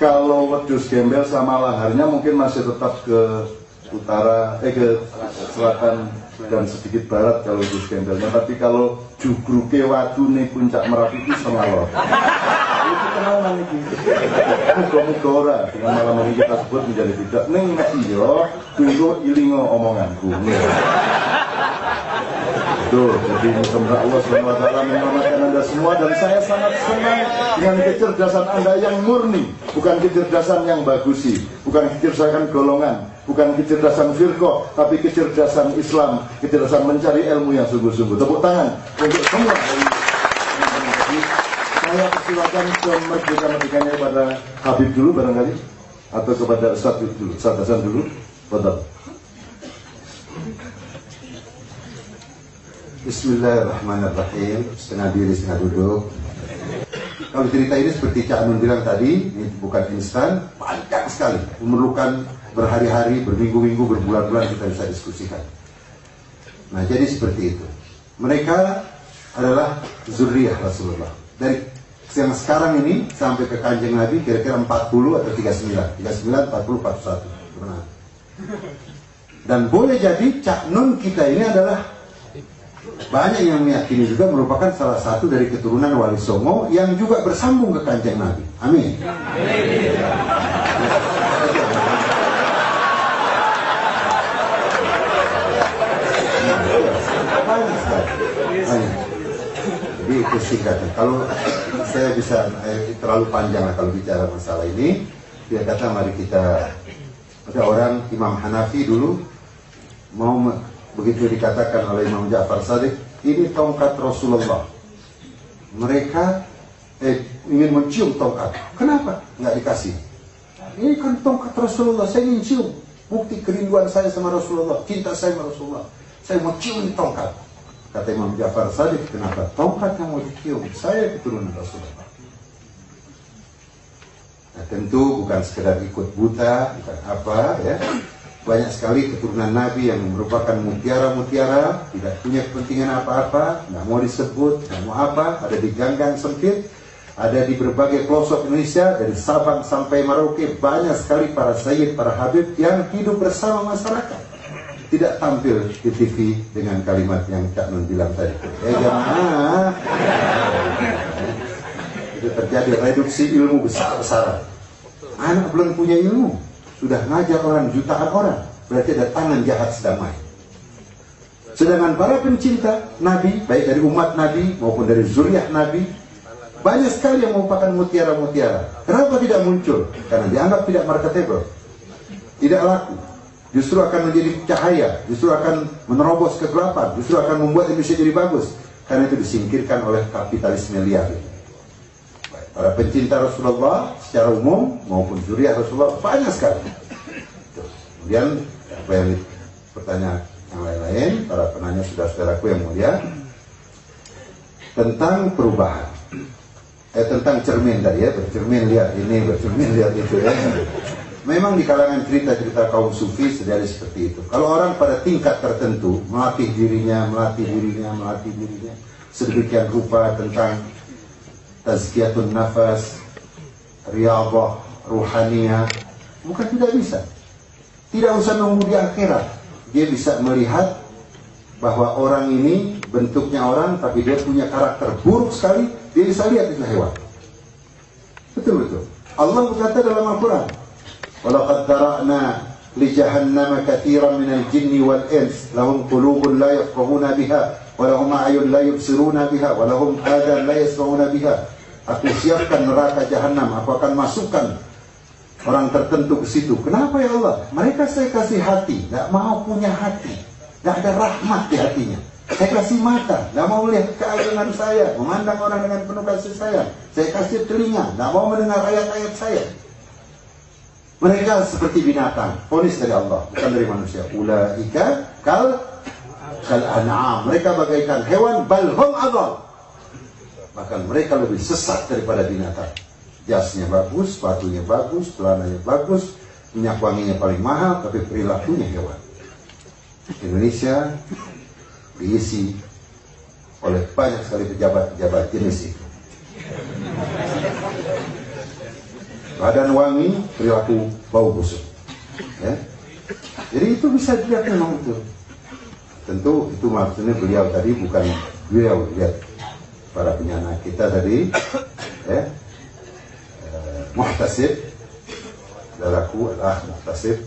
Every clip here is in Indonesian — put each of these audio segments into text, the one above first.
Kalau wedhus gembel sama laharnya mungkin masih tetap ke utara, ke selatan dan sedikit barat kalau wedhus gembelnya. Tapi kalau jugruke wadune puncak Merapi itu setengah lor. Itu tenanan iki. Muga-muga ora dengan malam ini kita sebut menjadi tidak. Ning nek iya tunggu ilingo omonganku. Betul, jadi semoga Allah SWT menyelamatkan Anda semua. Dan saya sangat senang dengan kecerdasan Anda yang murni, bukan kecerdasan yang bagusi, bukan kecerdasan golongan, bukan kecerdasan firqah, tapi kecerdasan Islam, kecerdasan mencari ilmu yang sungguh-sungguh. Tepuk tangan untuk semua. Saya persilakan kemerdekaan-merdekaannya kepada Habib dulu barangkali, atau kepada Ustaz dulu, Ustaz Hasan dulu. Betul. Bismillahirrahmanirrahim. Setengah diri, setengah duduk. Kalau cerita ini seperti Cak Nun bilang tadi, ini bukan instan, panjang sekali, memerlukan berhari-hari, berminggu-minggu, berbulan-bulan kita bisa diskusikan. Nah, jadi seperti itu. Mereka adalah zuriyah Rasulullah. Dari yang sekarang ini sampai ke Kanjeng Nabi kira-kira 40 atau 39, 39, 40, 41. Benar. Dan boleh jadi Cak Nun kita ini adalah banyak yang meyakini juga merupakan salah satu dari keturunan Wali Songo yang juga bersambung ke Kanjeng Nabi. Amin. Jadi itu singkatnya. Kalau saya bisa terlalu panjang lah kalau bicara masalah ini. Dia kata mari kita, ada orang Imam Hanafi dulu mau begitu dikatakan oleh Imam Ja'far Shadiq, ini tongkat Rasulullah. Mereka ingin mencium tongkat. Kenapa? Nggak dikasih. Ini kan tongkat Rasulullah, saya ingin cium. Bukti kerinduan saya sama Rasulullah, cinta saya sama Rasulullah. Saya mau cium ini tongkat. Kata Imam Ja'far Shadiq, kenapa? Tongkat yang mau dicium, saya keturunan Rasulullah. Nah, tentu bukan sekedar ikut buta, bukan apa ya. Banyak sekali keturunan Nabi yang merupakan mutiara-mutiara, tidak punya kepentingan apa-apa, nggak mau disebut, nggak mau apa, ada di gang-gang sempit, ada di berbagai pelosok Indonesia, dari Sabang sampai Merauke, banyak sekali para sayyid, para habib yang hidup bersama masyarakat. Tidak tampil di TV dengan kalimat yang Cak Nun bilang tadi. Jamaah, itu terjadi reduksi ilmu besar-besaran. Anak belum punya ilmu, sudah ngajar orang jutaan orang, berarti ada tangan jahat sedang main. Sedangkan para pencinta Nabi, baik dari umat Nabi maupun dari zuriyah Nabi, banyak sekali yang merupakan mutiara-mutiara. Kenapa tidak muncul? Karena dianggap tidak marketable, tidak laku. Justru akan menjadi cahaya, justru akan menerobos kegelapan, justru akan membuat Indonesia jadi bagus. Karena itu disingkirkan oleh kapitalisme liar. Para pencinta Rasulullah secara umum maupun zuriyah Rasulullah banyak sekali. Kemudian apa yang pertanyaan yang lain-lain, para penanya saudara-saudaraku yang mulia, tentang perubahan, tentang cermin tadi ya, bercermin lihat ini, bercermin lihat itu ya. Memang di kalangan cerita-cerita kaum sufi sejadi seperti itu. Kalau orang pada tingkat tertentu melatih dirinya sedemikian rupa tentang tazkiyatun nafas, riyadhah, ruhaniyah, bukan tidak bisa. Tidak usah nunggu di akhirat. Dia bisa melihat bahwa orang ini bentuknya orang, tapi dia punya karakter buruk sekali. Dia bisa lihat itu hewan. Betul-betul. Allah berkata dalam Al-Quran, وَلَقَدْ ذَرَأْنَا لِجَهَنَّمَ كَثِيرًا مِنَ الْجِنِّ وَالْإِنسِ لَهُمْ قُلُوبٌ لَا يَفْقَهُونَ بِهَا وَلَهُمْ أَعْيُنٌ لَا يُبْصِرُونَ بِهَا وَلَهُمْ آذَانٌ لَا يَسْمَعُونَ بِهَا. Aku siapkan neraka jahanam, aku akan masukkan orang tertentu ke situ. Kenapa ya Allah? Mereka saya kasih hati, nggak mau punya hati, nggak ada rahmat di hatinya. Saya kasih mata, nggak mau lihat keagungan saya, memandang orang dengan penuh kasih sayang. Saya kasih telinga, nggak mau mendengar ayat-ayat saya. Mereka seperti binatang, vonis dari Allah, bukan dari manusia. Ulaika kal an'am. Mereka bagaikan hewan, bal hum adall. Bahkan mereka lebih sesat daripada binatang. Jasnya bagus, sepatunya bagus, celananya bagus, minyak wanginya paling mahal, tapi perilakunya hewan. Indonesia diisi oleh banyak sekali pejabat-pejabat jenis itu. badan wangi, perilaku bau busuk. Ya. Jadi itu bisa dilihat memang itu. Tentu itu maksudnya beliau tadi bukan beliau lihat para penyana kita tadi, ya. Muhtasib, saudaraku Muhtasib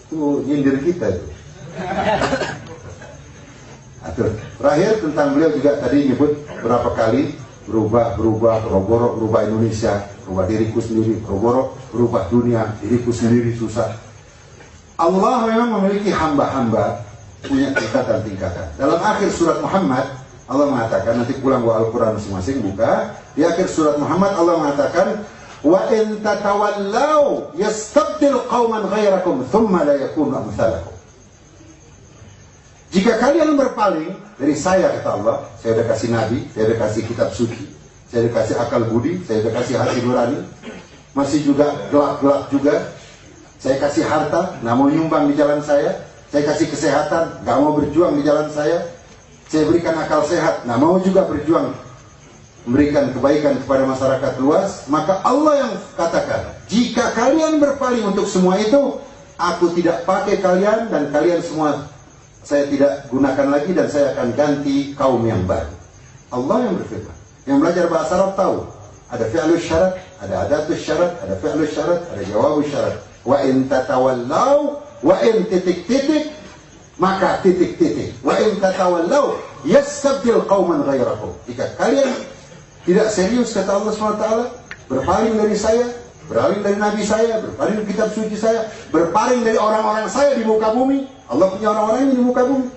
itu nyindir kita itu. Terakhir tentang beliau juga tadi nyebut berapa kali berubah, berubah Indonesia, berubah diriku sendiri, berubah dunia, diriku sendiri susah. Allah memang memiliki hamba-hamba punya tingkatan-tingkatan. Dalam akhir surat Muhammad Allah mengatakan, nanti pulang bawa Al-Quran masing-masing buka. Di akhir surat Muhammad Allah mengatakan, wa in tatawallaw yastabdil qauman ghairakum thumma la yakunu amsalakum. Jika kalian berpaling dari saya, kata Allah, saya udah kasih nabi, saya udah kasih kitab suci, saya udah kasih akal budi, saya udah kasih hati nurani, masih juga gelap-gelap juga. Saya kasih harta, nggak mau nyumbang di jalan saya kasih kesehatan, nggak mau berjuang di jalan saya berikan akal sehat, nggak mau juga berjuang memberikan kebaikan kepada masyarakat luas. Maka Allah yang katakan, jika kalian berpaling untuk semua itu, aku tidak pakai kalian dan kalian semua saya tidak gunakan lagi, dan saya akan ganti kaum yang baru. Allah yang berfirman. Yang belajar bahasa Arab tahu, ada fi'lus syarat, ada adatus syarat, ada fi'lus syarat, ada jawabus syarat. Wa in tatawallaw, wa in titik-titik, maka titik-titik. Wa in tatawallaw yastabdil qauman ghairakum. Jika kalian tidak serius, kata Allah SWT, berpaling dari saya, berpaling dari nabi saya, berpaling dari kitab suci saya, berpaling dari orang-orang saya di muka bumi. Allah punya orang-orang yang di muka bumi.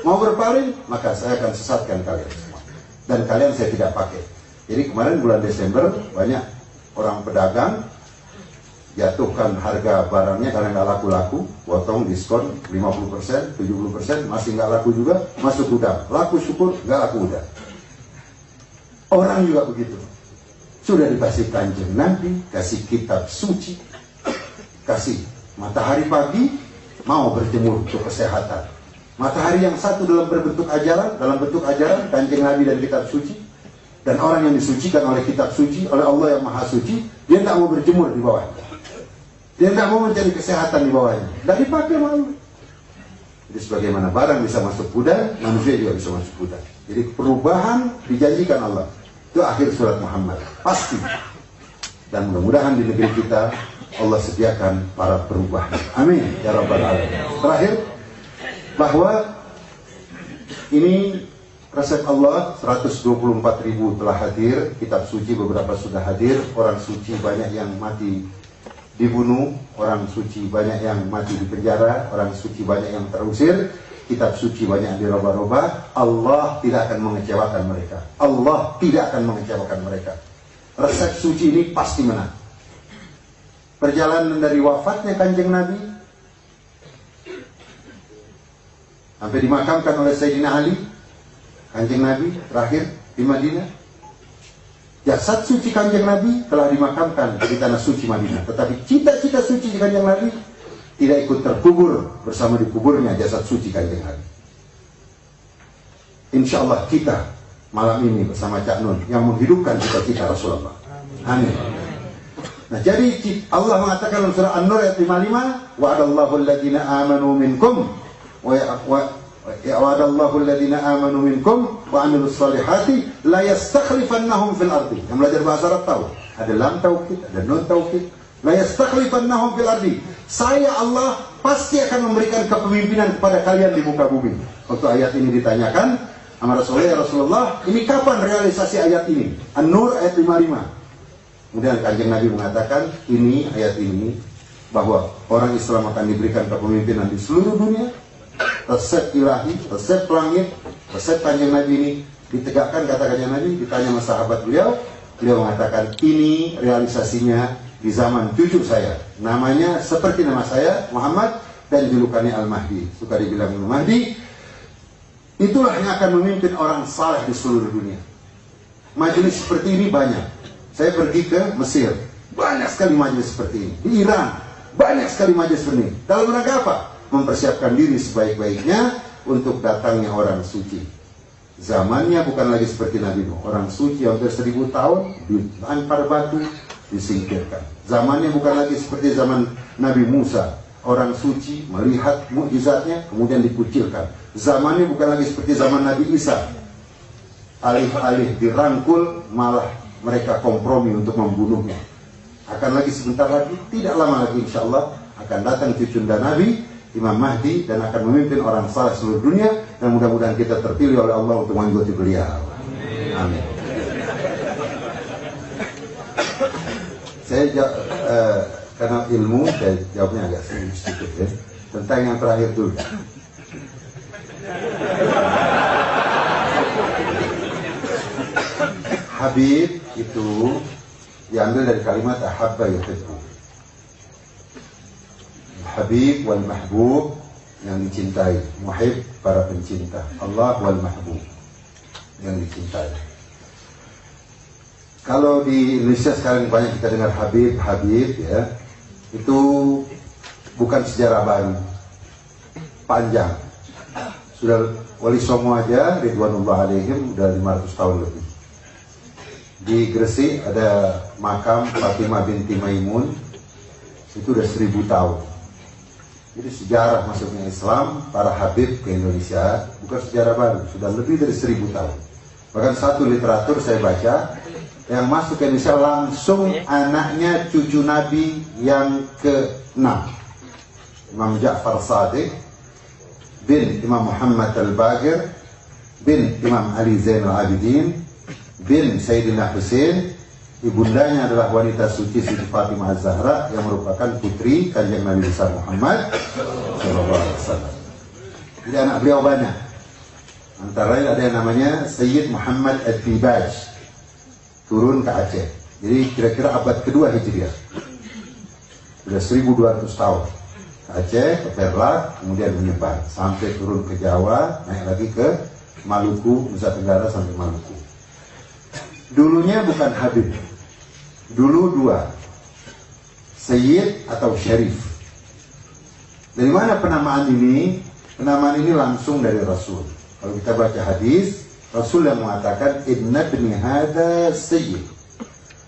Mau berpaling, maka saya akan sesatkan kalian semua. Dan kalian saya tidak pakai. Jadi kemarin bulan Desember banyak orang pedagang jatuhkan harga barangnya karena nggak laku-laku, potong diskon 50%, 70%, masih nggak laku juga, masuk gudang. Laku syukur, nggak laku udah. Orang juga begitu. Sudah dikasih Kanjeng Nabi, kasih kitab suci, kasih matahari pagi, mau berjemur untuk kesehatan. Matahari yang satu dalam bentuk ajaran Kanjeng Nabi dan kitab suci, dan orang yang disucikan oleh kitab suci, oleh Allah yang maha suci, dia tidak mau berjemur di bawahnya, dia tidak mau mencari kesehatan di bawahnya, tidak dipakai malu. Jadi sebagaimana barang bisa masuk gudang, manusia juga bisa masuk gudang. Jadi perubahan dijanjikan Allah. Itu akhir surat Muhammad, pasti. Dan mudah-mudahan di negeri kita Allah sediakan para perubah. Amin ya rabbal alamin. Terakhir, bahwa ini resep Allah, 124.000 telah hadir, kitab suci beberapa sudah hadir, orang suci banyak yang mati dibunuh, orang suci banyak yang mati di penjara, orang suci banyak yang terusir, kitab suci banyak yang dirubah-rubah. Allah tidak akan mengecewakan mereka. Allah tidak akan mengecewakan mereka. Resep suci ini pasti menang. Perjalanan dari wafatnya Kanjeng Nabi sampai dimakamkan oleh Sayyidina Ali, Kanjeng Nabi terakhir di Madinah. Jasad suci Kanjeng Nabi telah dimakamkan di tanah suci Madinah, tetapi cita-cita suci Kanjeng Nabi tidak ikut terkubur bersama dikuburnya jasad suci Kanjeng Nabi. Insya Allah kita malam ini bersama Cak Nun yang menghidupkan cita-cita Rasulullah. Amin. Nah, jadi Allah mengatakan dalam surah An-Nur ayat 55, wa'adallahu alladhina amanu minkum wa'adallahu alladhina amanu minkum wa 'amilus solihati la yastakhlifannahum fil ardi. Yang belajar bahasa Arab tahu, ada lam taukid, ada nun taukid. La yastakhlifannahum fil ardi. Saya Allah pasti akan memberikan kepemimpinan kepada kalian di muka bumi. Waktu ayat ini ditanyakan sama Rasulullah, ya Rasulullah, ini kapan realisasi ayat ini? An-Nur ayat 55. Kemudian Kanjeng Nabi mengatakan, ini ayat ini bahwa orang Islam akan diberikan kepemimpinan di seluruh dunia. Resep ilahi, resep langit, resep Kanjeng Nabi ini ditegakkan, kata Kanjeng Nabi. Ditanya sama sahabat beliau mengatakan, ini realisasinya di zaman cucu saya, namanya seperti nama saya, Muhammad, dan julukannya Al-Mahdi. Suka dibilang Al-Mahdi. Itulah yang akan memimpin orang saleh di seluruh dunia. Majelis seperti ini banyak. Saya pergi ke Mesir, banyak sekali majelis seperti ini. Di Iran, banyak sekali majelis seperti ini. Dalam rangka apa? Mempersiapkan diri sebaik-baiknya untuk datangnya orang suci. Zamannya bukan lagi seperti Nabi Nuh, orang suci hampir 1000 tahun, dilempar batu, disingkirkan. Zamannya bukan lagi seperti zaman Nabi Musa, orang suci melihat mukjizatnya kemudian dikucilkan. Zamannya bukan lagi seperti zaman Nabi Isa, alih-alih dirangkul malah mereka kompromi untuk membunuhnya. Akan lagi sebentar lagi, tidak lama lagi insya Allah akan datang cucunda Nabi Imam Mahdi dan akan memimpin orang saleh seluruh dunia, dan mudah-mudahan kita terpilih oleh Allah untuk mengikuti beliau. Amin. Saya karena ilmu saya jawabnya agak sedikit ya. Tentang yang terakhir dulu. Habib itu diambil dari kalimat ahabba yuhibbu. Habib wal mahbub, yang dicintai. Muhib, para pencinta. Allah wal mahbub, yang dicintai. Kalau di Indonesia sekarang banyak kita dengar Habib, Habib ya, itu bukan sejarah baru, panjang. Sudah Wali Songo aja, Ridwanullah alaihim, udah 500 tahun lebih. Di Gresik ada makam Fatimah binti Maimun, itu udah 1000 tahun. Jadi sejarah masuknya Islam, para Habib ke Indonesia, bukan sejarah baru, sudah lebih dari 1000 tahun. Bahkan satu literatur saya baca, yang masuk ke Indonesia langsung anaknya cucu Nabi yang ke-6, Imam Ja'far Shadiq bin Imam Muhammad Al-Baqir bin Imam Ali Zainal Abidin bin Sayyidina Husain. Ibundanya adalah wanita suci Siti Fatimah Az-Zahra yang merupakan putri Kanjeng Nabi besar Muhammad SAW. Jadi anak beliau banyak. Antara lain ada yang namanya Sayyid Muhammad Ad-Dibaj, turun ke Aceh. Jadi kira-kira abad kedua Hijriah. Sudah 1200 tahun. Ke Aceh, ke Perlat, kemudian menyebar sampai turun ke Jawa, naik lagi ke Maluku, Nusa Tenggara sampai Maluku. Dulunya bukan Habib. Dulu dua, Sayyid atau Syarif. Dari mana penamaan ini? Penamaan ini langsung dari Rasul. Kalau kita baca hadis, Rasul yang mengatakan inna ibni hadha sayyid,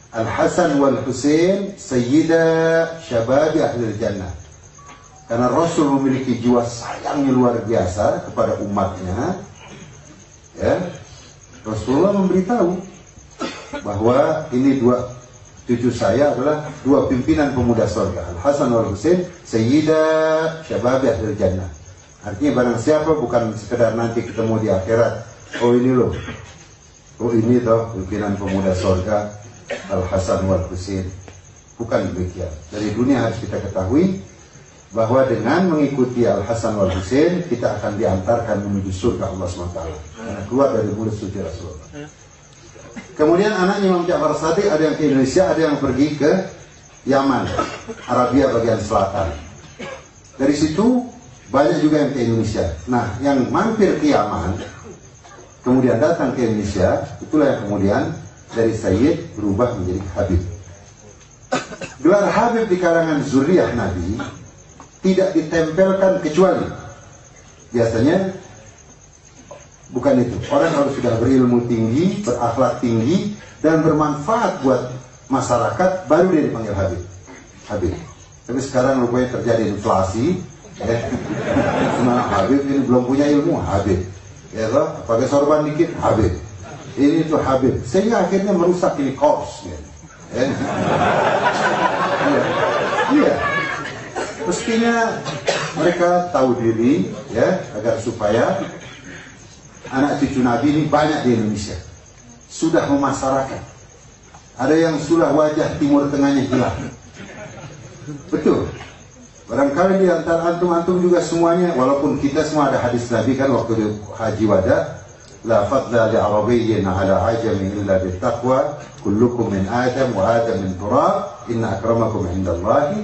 Al-Hasan wal Husain sayyida syababi ahlil jannah. Karena Rasul memiliki jiwa sayangnya luar biasa kepada umatnya, ya, Rasulullah memberitahu bahwa ini dua cucu saya adalah dua pimpinan pemuda surga, Al-Hasan wal Husain sayyida syababi ahlil jannah. Artinya barang siapa bukan sekedar nanti ketemu di akhirat, oh ini loh, oh ini toh pimpinan pemuda surga Al-Hasan wal Husain. Bukan demikian. Dari dunia harus kita ketahui bahwa dengan mengikuti Al-Hasan wal Husain kita akan diantarkan menuju surga Allah SWT, karena keluar dari mulut suci Rasulullah. Kemudian anaknya Imam Ja'far Shadiq ada yang ke Indonesia, ada yang pergi ke Yaman, Arabia bagian selatan. Dari situ banyak juga yang ke Indonesia. Nah, yang mampir ke Yaman kemudian datang ke Indonesia, itulah yang kemudian dari Sayyid berubah menjadi Habib. Gelar Habib di kalangan zuriyah Nabi tidak ditempelkan kecuali biasanya bukan itu. Orang harus sudah berilmu tinggi, berakhlak tinggi, dan bermanfaat buat masyarakat, baru dia dipanggil Habib. Habib. Tapi sekarang rupanya terjadi inflasi, ya. Cuma Habib ini belum punya ilmu, Habib. Ya loh, pakai sorban dikit, Habib. Ini tuh Habib. Sehingga akhirnya merusak ini kors. Ya. Iya. Mestinya mereka tahu diri, ya, agar supaya anak cucu Nabi ini banyak di Indonesia. Sudah memasyarakat. Ada yang sudah wajah timur tengahnya hilang. Betul. Barangkali di antara antum-antum juga semuanya, walaupun kita semua ada hadis Nabi kan waktu haji wada, la fadla li arabiyyin ala ajami illa bittaqwa, kullukum min adam wa adam min turab, inna akramakum indallahi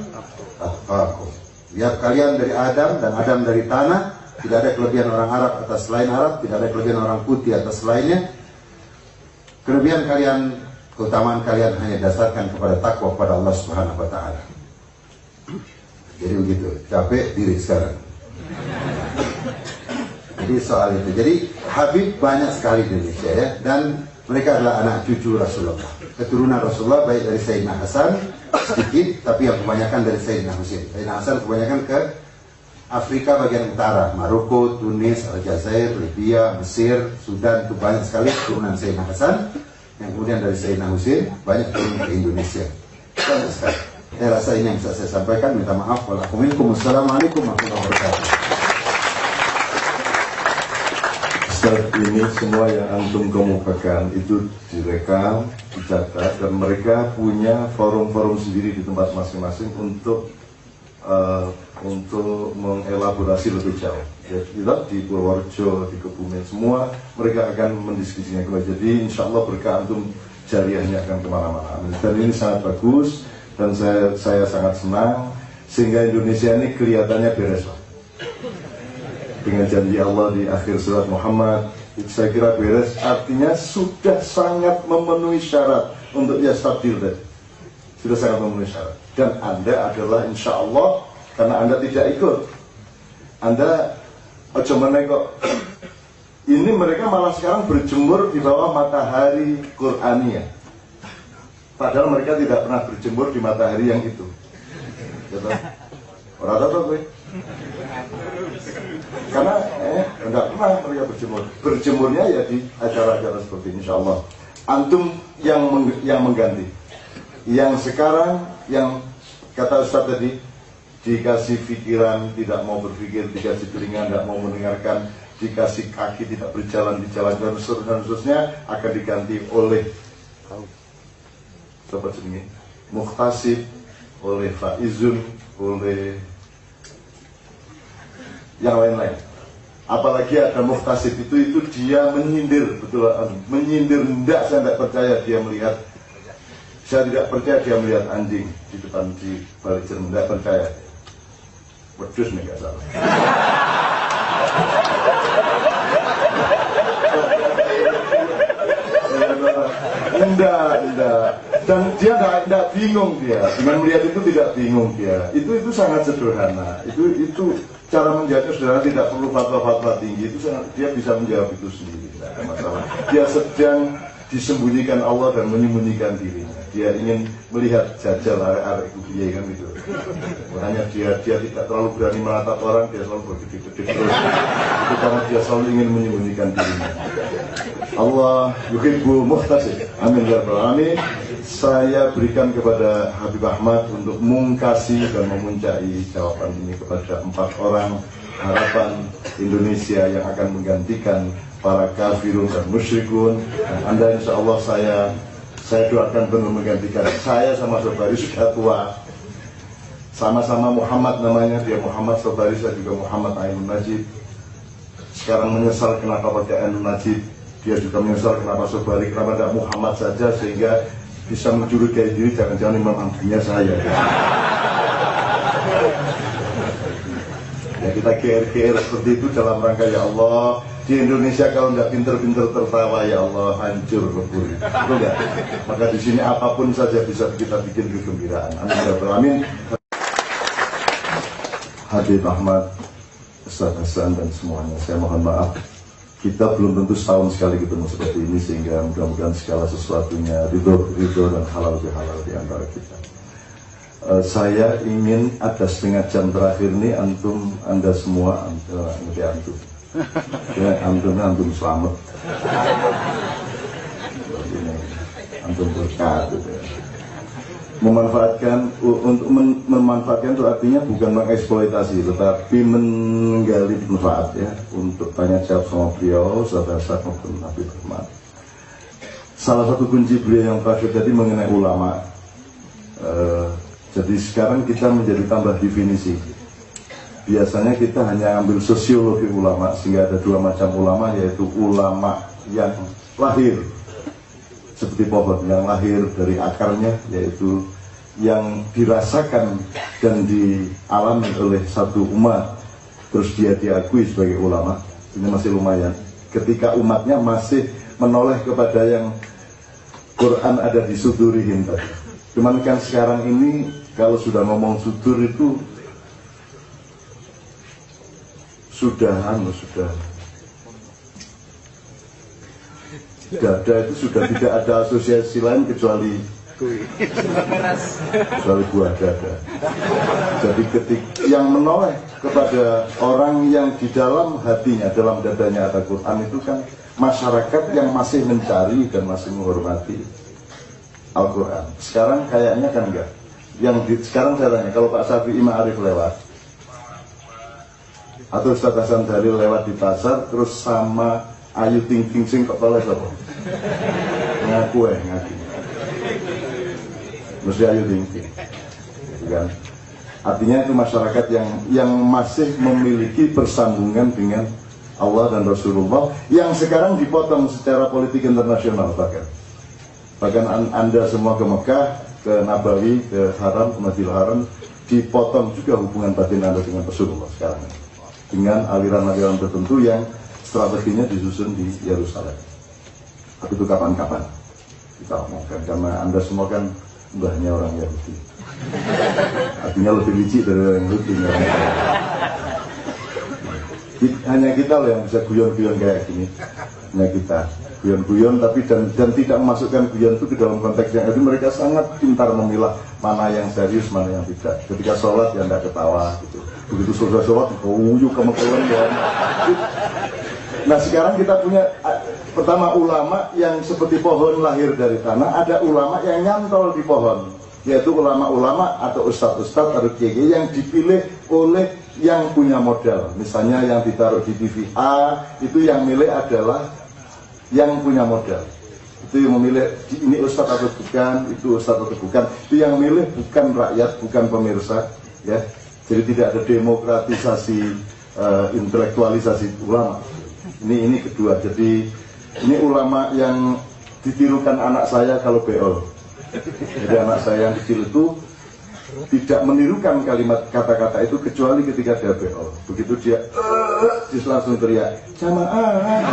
atqakum. Biar kalian dari Adam dan Adam dari tanah, tidak ada kelebihan orang Arab atas lain Arab, tidak ada kelebihan orang putih atas lainnya. Kelebihan kalian, keutamaan kalian hanya dasarkan kepada takwa kepada Allah Subhanahu wa taala. Jadi begitu, capek diri sekarang. Jadi soal itu. Jadi Habib banyak sekali di Indonesia, ya. Dan Mereka adalah anak cucu Rasulullah, keturunan Rasulullah, baik dari Sayyidina Hasan sedikit, tapi yang kebanyakan dari Sayyidina Husain. Sayyidina Hasan kebanyakan ke Afrika bagian utara, Maroko, Tunis, Aljazair, Libya, Mesir, Sudan, itu banyak sekali keturunan Sayyidina Hasan. Yang kemudian dari Sayyidina Husain banyak turun ke Indonesia. Banyak sekali. Saya rasa ini yang bisa saya sampaikan. Minta maaf. Wassalamualaikum warahmatullahi wabarakatuh. Ini semua yang antum kemukakan itu direkam, dicatat, dan mereka punya forum-forum sendiri di tempat masing-masing untuk mengelaborasi lebih jauh. Ya, di Purworejo, di Kebumen, semua mereka akan mendiskusinya kembali. Jadi insya Allah berkah antum jariahnya akan kemana-mana. Dan ini sangat bagus dan saya sangat senang sehingga Indonesia ini kelihatannya beres. Dengan janji Allah di akhir surat Muhammad, saya kira beres, artinya sudah sangat memenuhi syarat untuk yastabil tadi. Sudah sangat memenuhi syarat. Dan Anda adalah insya Allah, karena Anda tidak ikut, Anda ojo menengok. Ini mereka malah sekarang berjemur di bawah matahari Qur'aniyah. Padahal mereka tidak pernah berjemur di matahari yang itu. Gitu. Orang tahu gue. Karena enggak pernah mereka berjemur. Berjemurnya ya di acara-acara seperti ini, insya Allah. Antum yang mengganti. Yang sekarang, yang kata Ustaz tadi, dikasih pikiran, tidak mau berpikir, dikasih telinga, tidak mau mendengarkan, dikasih kaki, tidak berjalan di jalan, dan seterusnya akan diganti oleh sobat sedingin, Muhtasib, oleh Faizun, oleh yang lain-lain. Apalagi ada Muhtasib itu dia menyindir, betul, menyindir. Enggak, saya tidak percaya dia melihat. Saya tidak percaya dia melihat anjing di depan, di balik cermin. Tidak percaya. Wedus nih gak salah. Enggak. Dan dia tidak bingung dia. Dengan melihat itu tidak bingung dia. Itu sangat sederhana. Itu cara menjawabnya sederhana, tidak perlu fatwa-fatwa tinggi. Itu dia bisa menjawab itu sendiri. Tidak ada masalah. Dia sedang disembunyikan Allah dan menyembunyikan dirinya. Dia ingin melihat jajal arek-arek kubiye kan gitu. Makanya dia tidak terlalu berani menatap orang, dia selalu bergedip-gedip terus. Itu karena dia selalu ingin menyembunyikan dirinya. Allah yuhibbul muhtasib. Amin ya rabbal alamin. Saya berikan kepada Habib Ahmad untuk mengkasih dan memuncai jawaban ini kepada 4 orang harapan Indonesia yang akan menggantikan para kafirun dan musyrikun. Dan Anda insya Allah saya doakan benar menggantikan. Saya sama Sobari sudah tua, sama-sama Muhammad namanya, dia Muhammad Sobari, saya juga Muhammad Ainun Najib. Sekarang menyesal kenapa pakai Ainun Najib, dia juga menyesal kenapa Sobari, kenapa tidak Muhammad saja, sehingga bisa mencurigai diri, jangan-jangan imam ampunya saya. Ya kita GR seperti itu dalam rangka ya Allah. Di Indonesia kalau nggak pinter-pinter tertawa ya Allah hancur lebur. Betul nggak? Maka di sini apapun saja bisa kita bikin kegembiraan. Amin. Habib Ahmad, Ustaz Hasan dan semuanya, saya mohon maaf. Kita belum tentu setahun sekali ketemu seperti ini, sehingga mudah-mudahan segala sesuatunya ridho dan halal bihalal di antara kita. Saya ingin ada setengah jam terakhir ini Anda semua, antum selamat. Antum berkat. Memanfaatkan itu artinya bukan mengeksploitasi, tetapi menggali manfaat ya, untuk tanya jawab sama beliau, sahabat maupun Habib Ahmad. Salah satu kunci beliau yang terakhir tadi mengenai ulama. Jadi sekarang kita menjadi tambah definisi. Biasanya kita hanya ambil sosiologi ulama, sehingga ada 2 macam ulama, yaitu ulama yang lahir seperti pohon, yang lahir dari akarnya, yaitu yang dirasakan dan dialami oleh satu umat, terus dia diakui sebagai ulama. Ini masih lumayan. Ketika umatnya masih menoleh kepada yang Quran ada di sudurihim tadi. Cuman kan sekarang ini kalau sudah ngomong sudur itu sudah dada itu sudah tidak ada asosiasi lain kecuali buah dada. Jadi yang menoleh kepada orang yang di dalam hatinya, dalam dadanya ada Quran itu kan masyarakat yang masih mencari dan masih menghormati Al-Quran. Sekarang kayaknya kan enggak. Sekarang saya tanya, kalau Pak Syafi'i Ma'arif lewat atau Ustaz Hasan Dalil lewat di pasar, terus sama Ayu Ting Ting Sing kok toleh apa? Ngaku. Mesti Ayu Ting Ting, kan? Artinya itu masyarakat yang masih memiliki persambungan dengan Allah dan Rasulullah yang sekarang dipotong secara politik internasional. Bahkan Anda semua ke Mekah, ke Nabawi, ke Haram, ke Masjidil Haram, dipotong juga hubungan batin Anda dengan Rasulullah sekarang dengan aliran-aliran tertentu yang strateginya disusun di Yerusalem. Tapi itu kapan-kapan kita omongkan, karena Anda semua kan mbahnya orang Yahudi, artinya lebih licik dari orang Yahudi. Hanya kita loh yang bisa guyon-guyon kayak gini. Hanya kita guyon-guyon, tapi dan tidak memasukkan guyon itu ke dalam konteks yang itu. Mereka sangat pintar memilah mana yang serius, mana yang tidak. Ketika sholat ya tidak ketawa gitu. Begitu selesai sholat uyuh kemekelan ya. Nah sekarang kita punya pertama ulama yang seperti pohon lahir dari tanah, ada ulama yang nyantol di pohon, yaitu ulama-ulama atau ustadz-ustadz atau kiai yang dipilih oleh yang punya modal. Misalnya yang ditaruh di TV A itu yang milih adalah yang punya modal. Itu yang memilih ini ustadz atau bukan, itu ustadz atau bukan. Itu yang milih bukan rakyat, bukan pemirsa, ya. Jadi tidak ada demokratisasi, intelektualisasi ulama. Ini kedua. Jadi ini ulama yang ditirukan anak saya kalau beol. Jadi anak saya yang kecil itu tidak menirukan kalimat kata-kata itu kecuali ketika dia beol. Begitu dia langsung teriak jamaah.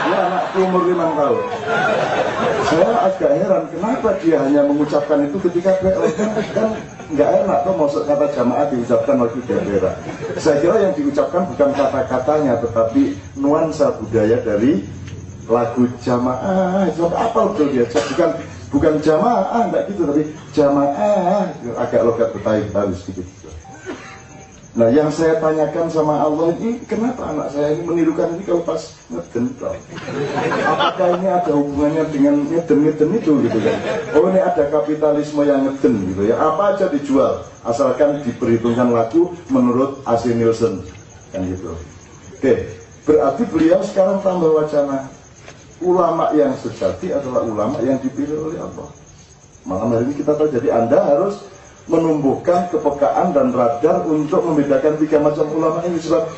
Dia anak umur 5 tahun. Saya agak heran kenapa dia hanya mengucapkan itu ketika beol. Kan nggak enak tuh maksud kata jamaah diucapkan waktu dia berak. Saya kira yang diucapkan bukan kata-katanya, tetapi nuansa budaya dari lagu jamaah. Apa betul dia? Bukan jamaah, enggak gitu, tapi jamaah agak logat Betawi sedikit. Nah, yang saya tanyakan sama Allah ini, kenapa anak saya ini menirukan ini kalau pas ngeden? Apakah ini ada hubungannya dengan ngeden itu gitu kan? Oh, ini ada kapitalisme yang ngeden gitu ya. Apa aja dijual, asalkan diperhitungkan laku menurut AC Nielsen kan gitu. Oke, berarti beliau sekarang tambah wacana. Ulama yang sejati adalah ulama yang dipilih oleh Allah. Malam hari ini kita tahu, jadi Anda harus menumbuhkan kepekaan dan radar untuk membedakan 3 macam ulama ini. Sebab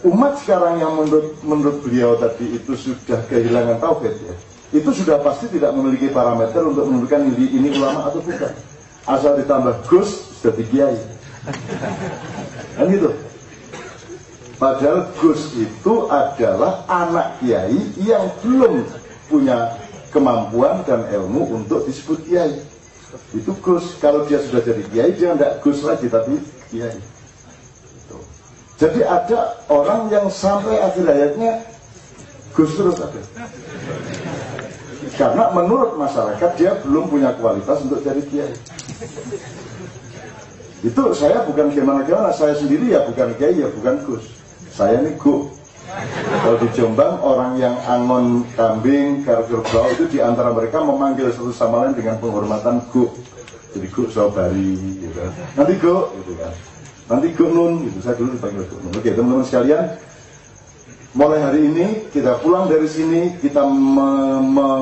umat sekarang yang menurut beliau tadi itu sudah kehilangan tauhid ya. Itu sudah pasti tidak memiliki parameter untuk menentukan ini ulama atau bukan. Asal ditambah Gus sudah kiai. Kan gitu. Padahal Gus itu adalah anak kiai yang belum punya kemampuan dan ilmu untuk disebut kiai. Itu Gus. Kalau dia sudah jadi kiai, dia tidak Gus lagi, tapi kiai. Jadi ada orang yang sampai akhir hayatnya Gus terus ada. Karena menurut masyarakat dia belum punya kualitas untuk jadi kiai. Itu saya bukan gimana-gimana, saya sendiri ya bukan kiai, ya bukan Gus. Saya ini Gu. Kalau di Jombang orang yang angon kambing, kerbau itu diantara mereka memanggil satu sama lain dengan penghormatan Gu. Jadi Gu Sobari, gitu. Nanti Gu, gitu kan. Nanti Gu Nun, gitu. Saya dulu dipanggil Gu Nun. Oke, teman-teman sekalian, mulai hari ini kita pulang dari sini, kita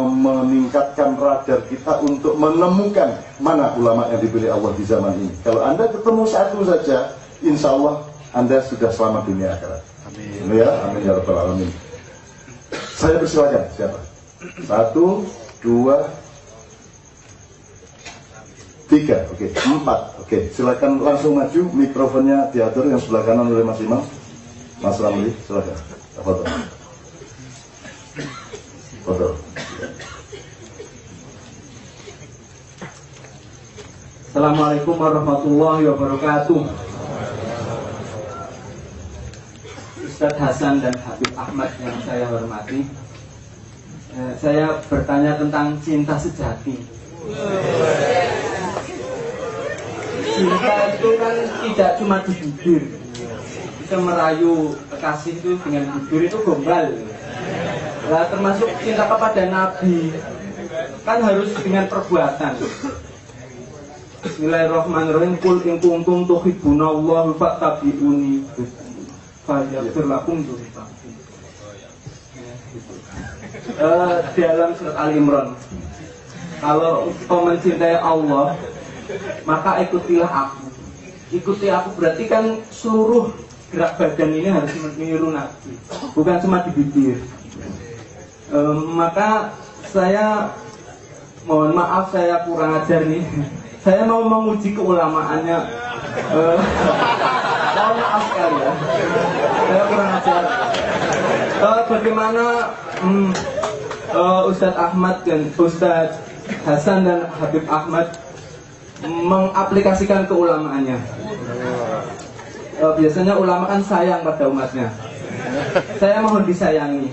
meningkatkan radar kita untuk menemukan mana ulama yang dipilih Allah di zaman ini. Kalau Anda ketemu satu saja, insya Allah Anda sudah selamat dunia akhirat. Amin. Ya, amin ya rabbal alamin. Saya persilakan siapa? 1, 2, 3, oke, 4, oke. Silakan langsung maju, mikrofonnya diatur yang sebelah kanan oleh Mas Imam. Mas Ramli, silakan. Foto. Foto. Assalamualaikum warahmatullahi wabarakatuh. Ustadz Hasan dan Habib Ahmad yang saya hormati, Saya bertanya tentang cinta sejati. Cinta itu kan tidak cuma di bibir. Kita merayu kekasih itu dengan bibir itu gombal. Nah, termasuk cinta kepada Nabi kan harus dengan perbuatan. Bismillahirrahmanirrahim. Qul in kuntum tuhibbunallaha fattabi'uni fayaghfir lakum dzunubakum. Dalam surat Al-Imran, kalau kau mencintai Allah, maka ikutilah aku. Ikuti aku berarti kan seluruh gerak badan ini harus meniru Nabi, bukan cuma di bibir. Maka saya mohon maaf, saya kurang ajar nih. Saya mau menguji keulamaannya. Mohon maaf sekali ya, saya kurang ajar. Bagaimana Ustadz Ahmad dan Ustadz Hasan dan Habib Ahmad mengaplikasikan keulamaannya? Biasanya ulama kan sayang pada umatnya. Saya mohon disayangi.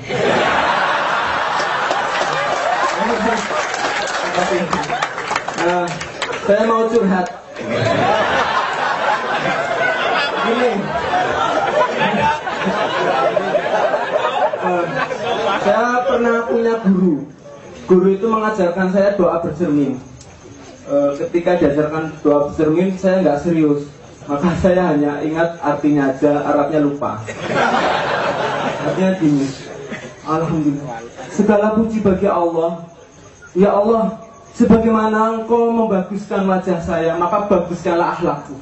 Saya mau curhat. Gini, saya pernah punya guru. Guru itu mengajarkan saya doa bercermin. Ketika diajarkan doa bercermin, saya nggak serius. Maka saya hanya ingat artinya aja, Arabnya lupa. Artinya gini: Alhamdulillah, segala puji bagi Allah. Ya Allah, sebagaimana Engkau membaguskan wajah saya, maka baguskanlah akhlakku.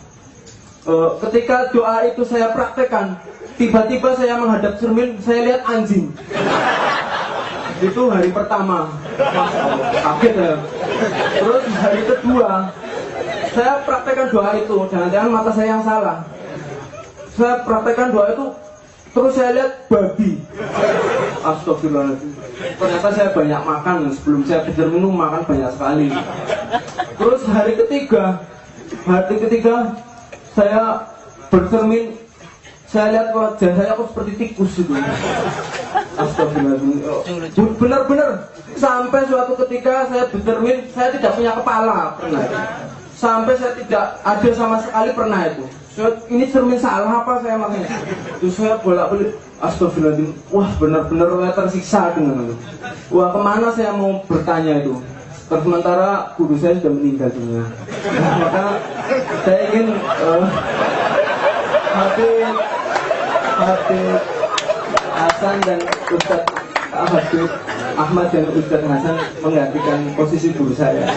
Ketika doa itu saya praktekkan, tiba-tiba saya menghadap cermin, saya lihat anjing. Itu hari pertama, kaget ya. Terus hari kedua, saya praktekkan doa itu, jangan-jangan mata saya yang salah. Saya praktekkan doa itu, terus saya lihat babi. Astagfirullahaladzim. Ternyata saya banyak makan, sebelum saya bercermin makan banyak sekali. Terus hari ketiga saya bercermin, saya lihat wajah saya kok seperti tikus itu. Astagfirullahaladzim. Benar-benar sampai suatu ketika saya bercermin, saya tidak punya kepala pernah. Sampai saya tidak ada sama sekali pernah itu. Ini cermin salah apa saya makanya? Terus saya bolak-balik, astagfirullahaladzim. Wah, benar-benar saya tersiksa dengan itu. Wah, kemana saya mau bertanya itu? Sementara guru saya sudah meninggal dunia. Maka saya ingin Habib Hasan dan Ustadz Habib Ahmad dan Ustadz Hasan menggantikan posisi guru saya.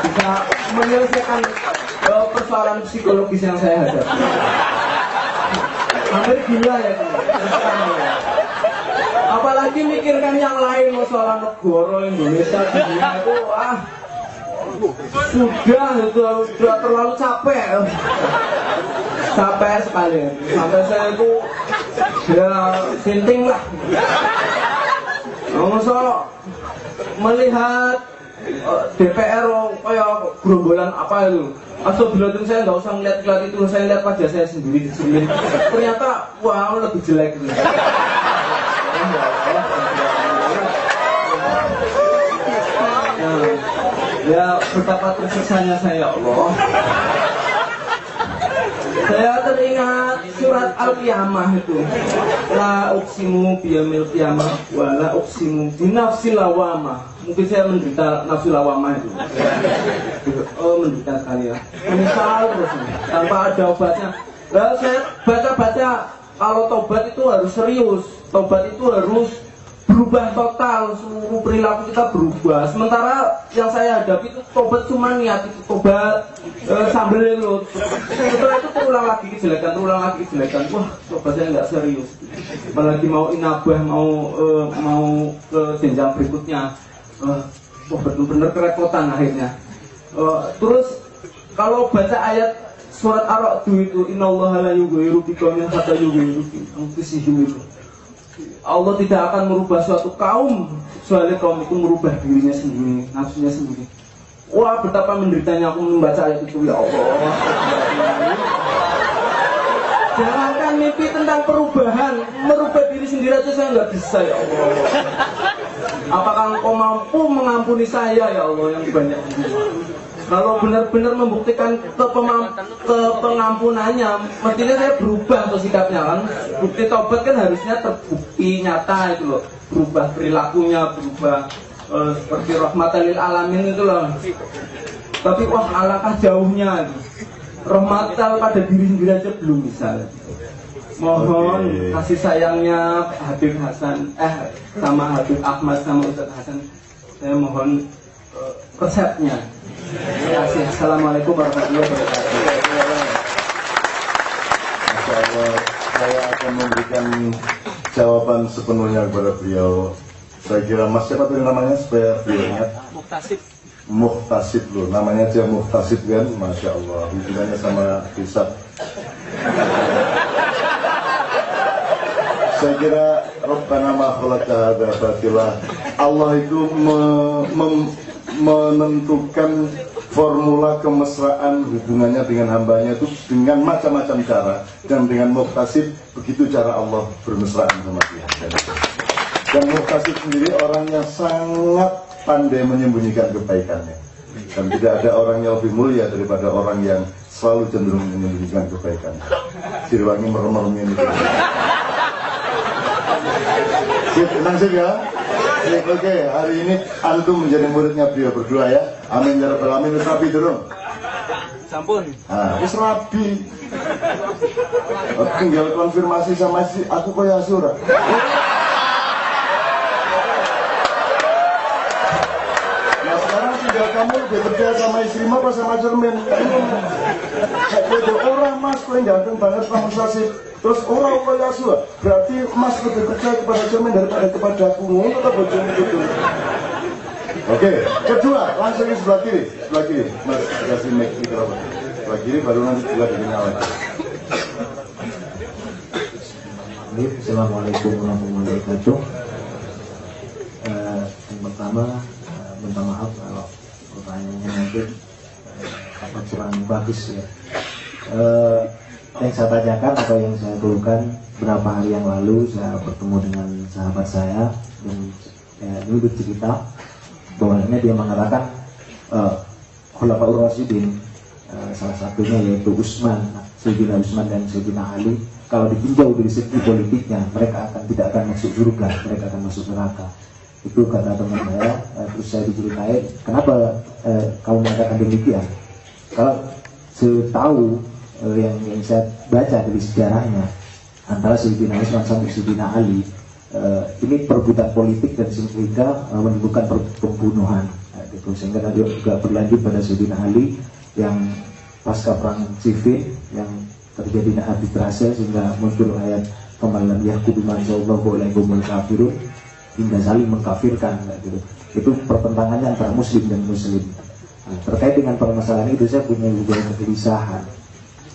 Bisa menyelesaikan persoalan psikologis yang saya hadapi. Hampir gila ya, apalagi mikirkan yang lain, masalah negara Indonesia dunia itu, sudah terlalu capek sekali. Sampai saya itu ya sinting lah. Masa melihat DPR kayak gerombolan apa itu. Astagfirullahaladzim, saya nggak usah ngeliat itu, saya lihat wajah saya sendiri di sini. Ternyata wow, lebih jelek gitu. Ya betapa tersiksanya saya, Allah. Saya teringat surat Al-Qiyamah itu. La uqsimu biyamil qiyamah wa la uqsimu binafsil lawamah. Mungkin saya menderita nafsu lawamah itu. Menderita sekali ya. Menyesal terus tanpa ada obatnya. Lalu saya baca-baca, kalau tobat itu harus serius. Tobat itu harus berubah total, seluruh perilaku kita berubah. Sementara yang saya hadapi itu tobat cuma niat, itu tobat sambil itu. Setelah itu terulang lagi kejelekan. Wah, tobatnya nggak serius. Apalagi mau inabah, mau ke jenjang berikutnya. Benar-benar kerepotan akhirnya. Terus kalau baca ayat surat Ar-Ra'd itu, innallaha la yughayyiru biqaumin hatta yughayyiru bi anfusihim itu. Allah tidak akan merubah suatu kaum kecuali kaum itu merubah dirinya sendiri, nafsunya sendiri. Wah, betapa menderitanya aku membaca ayat itu, ya Allah. Jangankan mimpi tentang perubahan, merubah diri sendiri aja saya nggak bisa ya Allah. Apakah Engkau mampu mengampuni saya ya Allah yang banyak ini? Kalau benar-benar membuktikan pengampunannya, mestinya saya berubah tuh sikapnya kan. Bukti tobat kan harusnya terbukti nyata itu loh. Berubah perilakunya, berubah seperti rahmatan lil alamin itu loh. Tapi wah alangkah jauhnya itu. Rahmatan pada diri sendiri aja belum bisa. Mohon kasih sayangnya Habib Hasan sama Habib Ahmad sama Ustadz Hasan, saya mohon resepnya. Terima kasih. Assalamualaikum warahmatullahi wabarakatuh. Masya Allah, saya akan memberikan jawaban sepenuhnya kepada beliau. Saya kira Mas siapa tadi namanya supaya beliau ingat? Muhtasib loh, namanya aja Muhtasib kan, Masya Allah, hubungannya sama hisab. Saya kira Rabbana ma khalaqta hadza batila. Allah itu menentukan formula kemesraan hubungannya dengan hambanya itu dengan macam-macam cara, dan dengan Muhtasib begitu cara Allah bermesraan sama dia. Dan Muhtasib sendiri orang yang sangat pandai menyembunyikan kebaikannya, dan tidak ada orang yang lebih mulia daripada orang yang selalu cenderung menyembunyikan kebaikannya. Sirwangi merem-merem ini. Sip, tenang sih ya. Oke, hari ini antum menjadi muridnya beliau berdua ya. Amin ya rabbal alamin. Wis rabi durung? Sampun. Wis rabi. Tinggal konfirmasi sama si aku kaya asura. Nah sekarang tinggal kamu lebih percaya sama istrimu apa sama cermin? Kayak orang mas, kau yang ganteng banget sama Sasib. Terus orang kaya asura. Berarti mas lebih percaya kepada cermin daripada kepada aku. Ngono tak bojong itu. Oke, kedua langsung di sebelah kiri, mas kasih mic mikrofon. Sebelah kiri baru nanti sebelah kiri nyala. Assalamualaikum warahmatullahi wabarakatuh. Yang pertama, minta maaf kalau pertanyaannya mungkin kurang bagus ya. Yang saya tanyakan atau yang saya keluhkan beberapa hari yang lalu saya bertemu dengan sahabat saya dan ini bercerita bahwasanya dia mengatakan Khulafaur Rasyidin, salah satunya yaitu Sayyidina Utsman dan Sayyidina Ali, kalau ditinjau dari segi politiknya mereka tidak akan masuk surga, mereka akan masuk neraka. Itu kata teman saya. Terus saya diceritain kenapa kamu mengatakan demikian. Kalau setahu yang saya baca dari sejarahnya antara Sayyidina Utsman sama Sayyidina Ali, ini perebutan politik dan sehingga menimbulkan pembunuhan gitu. Sehingga nanti juga berlanjut pada Sayyidina Ali yang pasca perang Siffin yang terjadi arbitrase sehingga muncul ayat kemalan yahkudu man sallallahu alaihi kafirun hingga saling mengkafirkan gitu. Itu pertentangannya antara muslim dan muslim. Terkait dengan permasalahan itu saya punya juga kegelisahan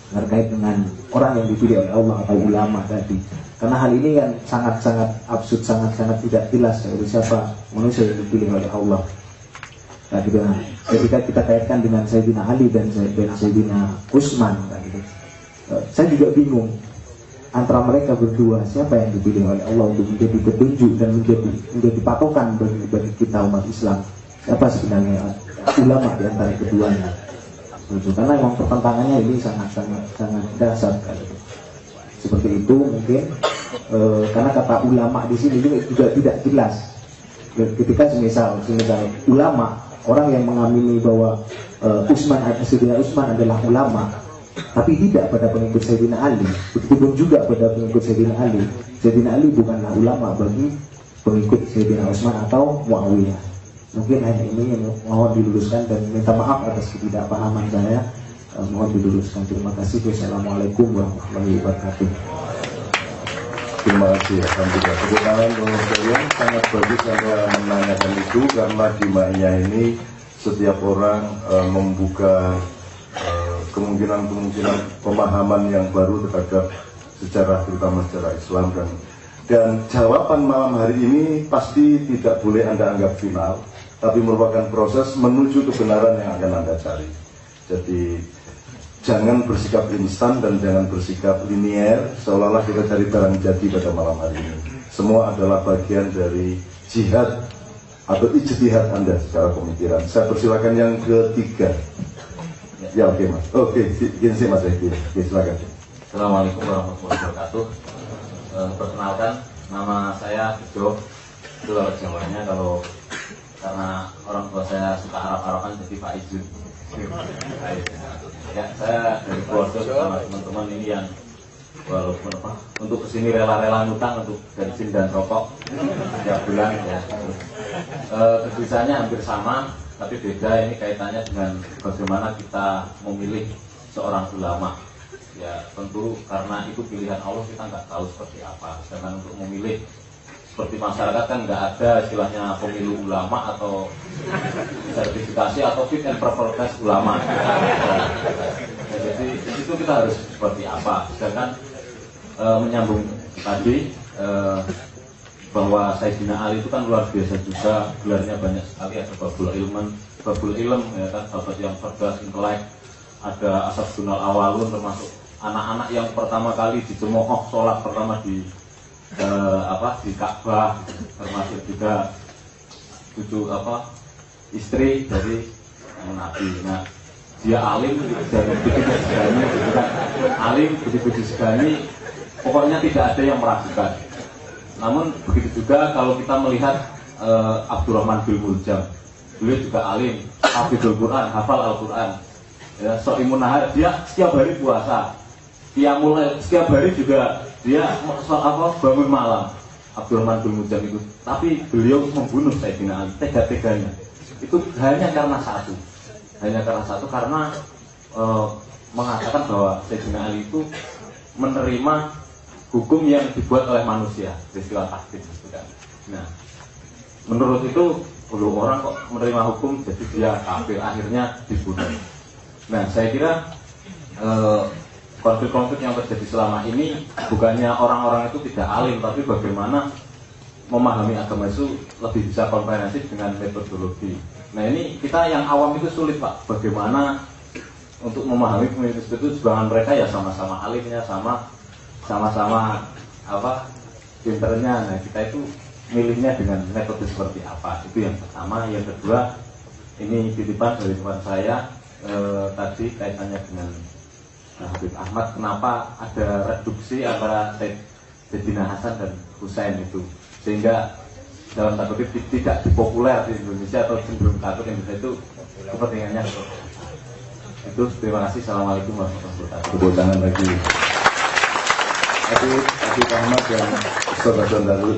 terkait dengan orang yang dipilih oleh Allah atau ulama tadi, karena hal ini kan sangat-sangat absurd, sangat-sangat tidak jelas yaitu siapa manusia yang dipilih oleh Allah. Nah, gitu. Ketika kita kaitkan dengan Sayyidina Ali dan Sayyidina Utsman, gitu, saya juga bingung antara mereka berdua siapa yang dipilih oleh Allah untuk menjadi petunjuk dan menjadi patokan bagi kita umat Islam. Siapa sebenarnya ulama di antara keduanya? Karena memang pertentangannya ini sangat dasar gitu. Seperti itu mungkin karena kata ulama di sini juga tidak jelas. Ketika semisal ulama, orang yang mengamini bahwa Sayyidina Utsman adalah ulama, tapi tidak pada pengikut Sayyidina Ali, begitupun juga pada pengikut Sayyidina Ali. Sayyidina Ali bukanlah ulama bagi pengikut Sayyidina Utsman atau Muawiyah. Mungkin hanya ini yang mohon diluruskan dan minta maaf atas ketidakpahaman saya. Mohon diluruskan. Terima kasih. Wassalamualaikum warahmatullahi wabarakatuh. Terima kasih. Alhamdulillah. Kebenaran Rasulullah sangat bagus Anda menanyakan itu, karena di Ma'iyah ini setiap orang membuka kemungkinan pemahaman yang baru terhadap sejarah, terutama sejarah Islam, dan jawaban malam hari ini pasti tidak boleh Anda anggap final, tapi merupakan proses menuju kebenaran yang akan Anda cari. Jadi jangan bersikap instan dan jangan bersikap linier seolah-olah kita cari barang jadi pada malam hari ini. Semua adalah bagian dari jihad atau ijtihad Anda secara pemikiran. Saya persilakan yang ketiga. Ya oke Mas. Oke, gini sih Mas Eki. Oke, silakan. Assalamualaikum warahmatullahi wabarakatuh. Perkenalkan, nama saya Bejo. Itu kalau Jawanya, kalau karena orang tua saya suka Arab-Araban jadi Pak Izun. Ya, saya dari keluarga sama teman-teman ini yang walaupun untuk kesini rela-rela ngutang untuk bensin dan rokok setiap bulan ya. Kebiasaannya hampir sama, tapi beda. Ini kaitannya dengan bagaimana kita memilih seorang ulama. Ya tentu karena itu pilihan Allah, kita nggak tahu seperti apa. Sedangkan untuk memilih seperti masyarakat kan nggak ada istilahnya pemilu ulama atau sertifikasi atau fit and proper test ulama. Ya, jadi itu kita harus seperti apa. Sedangkan menyambung tadi bahwa Sayyidina Ali itu kan luar biasa juga, gelarnya banyak sekali. Ada babul ilm ya kan, sahabat yang cerdas, intelek. Ada ashabunal awalun, termasuk anak-anak yang pertama kali dicemooh sholat pertama di Ka'bah, termasuk juga cucu istri dari Nabi. Nah, dia alim dan begitu disegani, gitu kan. Alim begitu disegani, pokoknya tidak ada yang meragukan. Namun begitu juga kalau kita melihat Abdurrahman bin Muljam, beliau juga alim, hafizul Quran, hafal Al-Quran. Ya, So'imun Nahar, dia setiap hari puasa. Dia mulai setiap hari juga dia bangun malam. Abdurrahman bin Muljam itu, tapi beliau membunuh Sayyidina Ali tega-teganya. Itu hanya karena satu, karena mengatakan bahwa Sayyidina Ali itu menerima hukum yang dibuat oleh manusia, peristiwa takdir gitu kan. Nah, menurut itu kalau orang kok menerima hukum jadi dia kafir, akhirnya dibunuh. Nah, saya kira konflik-konflik yang terjadi selama ini bukannya orang-orang itu tidak alim, tapi bagaimana memahami agama itu lebih bisa komprehensif dengan metodologi. Nah, ini kita yang awam itu sulit Pak, bagaimana untuk memahami komunitas itu, sebagian mereka ya sama-sama alimnya, sama-sama pinternya. Nah, kita itu milihnya dengan metode seperti apa, itu yang pertama. Yang kedua, ini titipan dari teman saya tadi kaitannya dengan Habib Ahmad, kenapa ada reduksi antara Sayyidina Hasan dan Husain itu, sehingga dalam tanda kutip tidak dipopuler di Indonesia atau cenderung takut Indonesia itu kepentingannya itu. Terima kasih. Assalamualaikum warahmatullahi wabarakatuh. Tepuk tangan lagi. Habib Ahmad dan saudara-saudara.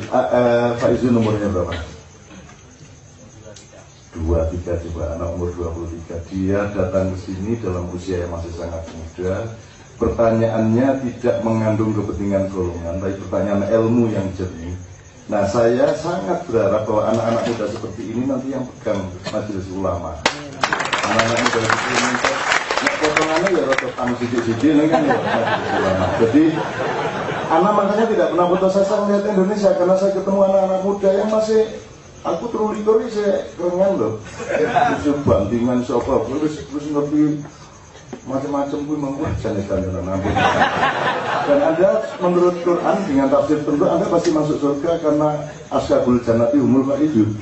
Pak Izun nomornya berapa? 23 coba, anak umur 23. Dia datang ke sini dalam usia yang masih sangat muda. Pertanyaannya tidak mengandung kepentingan golongan, tapi pertanyaan ilmu yang jernih. Nah, saya sangat berharap bahwa anak-anak muda seperti ini nanti yang pegang majelis ulama. Anak-anak muda seperti ini, potongannya ya rotok anu sidik-sidik, ini kan ya majelis ulama. Jadi, anak makanya tidak pernah putus asa melihat Indonesia, karena saya ketemu anak-anak muda yang masih, aku terulik-terulik saya kerengan loh. Bisa bantingan siapa, terus ngerti macam-macam pun membaca nih kalian nabi. Dan Anda menurut Quran dengan tafsir tentu Anda pasti masuk surga karena ashabul jannati humul faizun.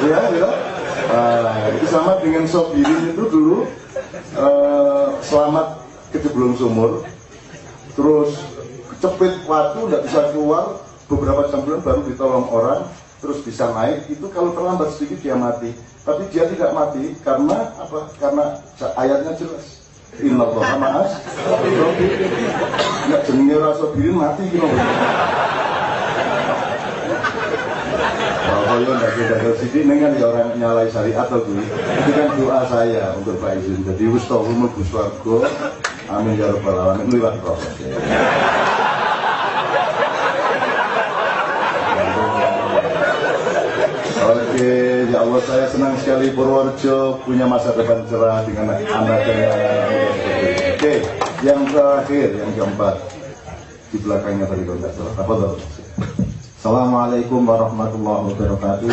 Ya. Itu sama dengan sobirin itu dulu selamat kejeblong sumur, terus kecepit waktu tidak bisa keluar, beberapa jam baru ditolong orang, terus bisa naik. Itu kalau terlambat sedikit dia mati, tapi dia tidak mati karena apa? Karena ayatnya jelas. Innallaha ma'as sabirin. Nek jenenge ora sabirin mati ki lho. Kalau ndak ada sithik dengan ya orang nyalai syariat atau itu kan doa saya untuk Pak Izin. Jadi wis to mlebu swarga. Amin ya rabbal alamin. Liwat proses. Oke, ya Allah, saya senang sekali Purworejo punya masa depan cerah dengan anak-anaknya. Oke, yang terakhir, yang keempat di belakangnya tadi kalau nggak salah. Apa tuh? Assalamualaikum warahmatullahi wabarakatuh.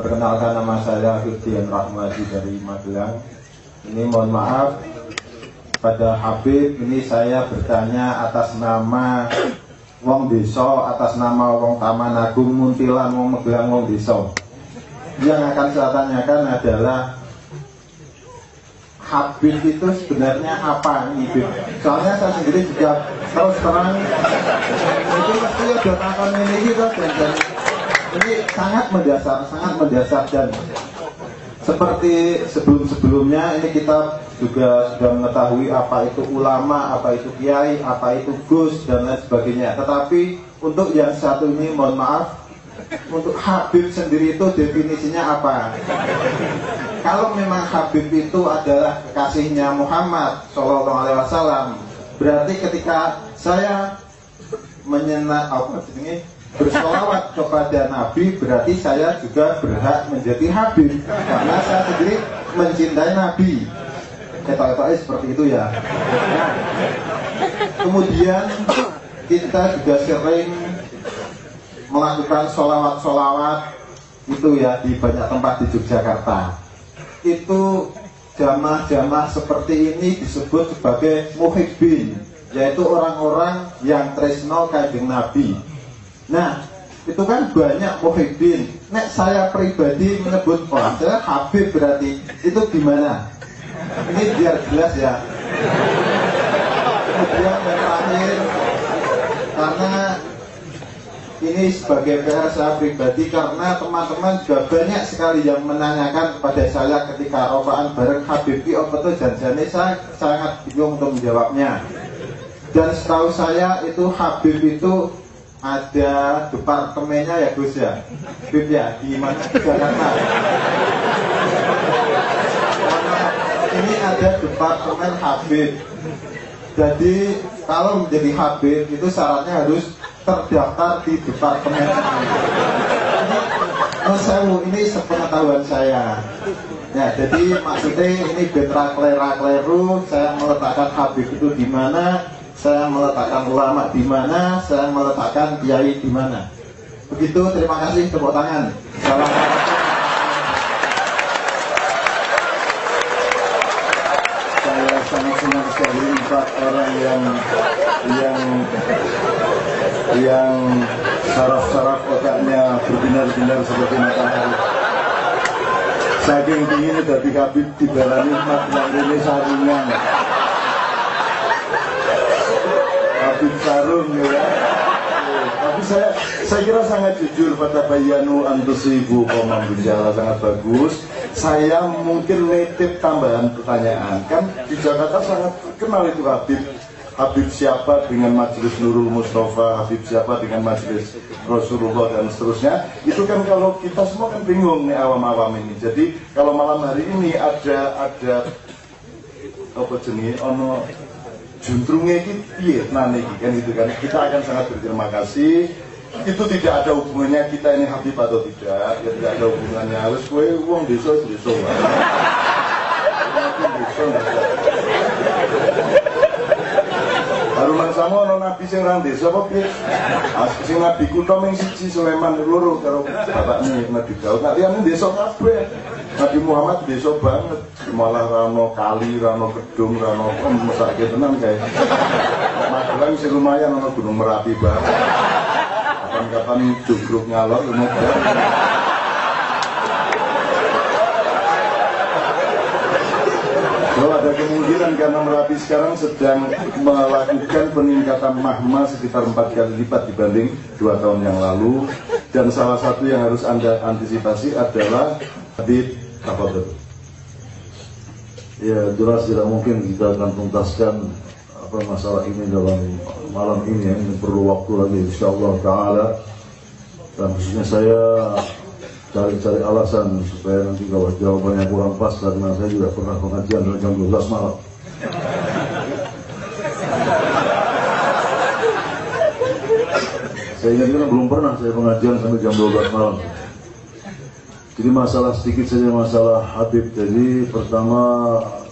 Perkenalkan, nama saya Firdian Rahmadi dari Magelang. Ini mohon maaf pada Habib, ini saya bertanya atas nama wong desa, atas nama wong Taman Agung Muntilan, wong Magelang, wong desa. Yang akan saya tanyakan adalah Habib itu sebenarnya apa ini, Habib? Soalnya saya sendiri juga terus terang itu mesti ada takon ini gitu, dan ini sangat mendasar dan seperti sebelum-sebelumnya ini kita juga sudah mengetahui apa itu ulama, apa itu kiai, apa itu gus dan lain sebagainya. Tetapi untuk yang satu ini mohon maaf, untuk Habib sendiri itu definisinya apa? Kalau memang Habib itu adalah kekasihnya Muhammad SAW, berarti ketika saya bersolawat kepada Nabi, berarti saya juga berhak menjadi Habib karena saya sendiri mencintai Nabi. Kata-katanya seperti itu ya. Nah, kemudian kita juga sering melakukan solawat-solawat itu ya di banyak tempat di Yogyakarta. Itu jamaah-jamaah seperti ini disebut sebagai muhibbin, yaitu orang-orang yang tresno kanjeng Nabi. Nah, itu kan banyak muhibbin. Nek saya pribadi menyebut, wah saya Habib, berarti itu gimana? Ini biar jelas ya. Kemudian yang terakhir, karena ini sebagai PR saya pribadi, karena teman-teman juga banyak sekali yang menanyakan kepada saya ketika rokokan bareng Habib apa itu janjane, saya sangat bingung untuk menjawabnya. Dan setahu saya itu Habib itu ada departemennya ya Gus ya, Habib ya, di mana Jakarta. Ini ada departemen Habib. Jadi kalau menjadi Habib itu syaratnya harus terdaftar di departemen ini. Ini sepengetahuan saya. Ya, jadi maksudnya ini betra kleru, saya meletakkan Habib itu di mana, saya meletakkan ulama di mana, saya meletakkan kiai di mana. Begitu, terima kasih, tepuk tangan. Saya sangat senang sekali empat orang yang saraf-saraf otaknya berbinar-binar seperti matahari. Saking dingin dari Habib dibarani Magelang ini sarungan. Habib sarung ya. Tapi saya kira sangat jujur pada bayanu antusibu komang Bunjala, sangat bagus. Saya mungkin nitip tambahan pertanyaan. Kan di Jakarta sangat kenal itu Habib. Habib siapa dengan Majelis Nurul Mustafa, Habib siapa dengan Majelis Rasulullah dan seterusnya. Itu kan kalau kita semua kan bingung nih awam-awam ini. Jadi kalau malam hari ini ada apa jenis ono juntrungnya gitu, nah nih kan gitu kan, kita akan sangat berterima kasih. Itu tidak ada hubungannya kita ini Habib atau tidak, ya tidak ada hubungannya. Harus gue uang desa. Haruman sama ono nabi sing nang desa apa piye? Sing nabi kutha ming siji Sulaiman loro karo bapakne Nabi Daud. Nek liyane desa kabeh. Nabi Muhammad desa banget. Malah rano kali, rano gedung, rano mesake tenan kae. Magelang sing lumayan ono Gunung Merapi banget. Kapan-kapan jugruk ngalor lumayan. Bahwa ada kemungkinan karena Merapi sekarang sedang melakukan peningkatan mahma sekitar 4 kali lipat dibanding 2 tahun yang lalu, dan salah satu yang harus Anda antisipasi adalah Habib Tafadhol. Ya, jelas tidak mungkin kita akan tuntaskan masalah ini dalam malam ini ya. Ini perlu waktu lagi insyaallah ta'ala, dan khususnya saya cari-cari alasan supaya nanti kalau jawabannya kurang pas, karena saya juga pernah pengajian dari jam 12 malam. Saya ingat belum pernah saya pengajian sampai jam 12 malam. Jadi masalah sedikit saja masalah Habib. Jadi pertama,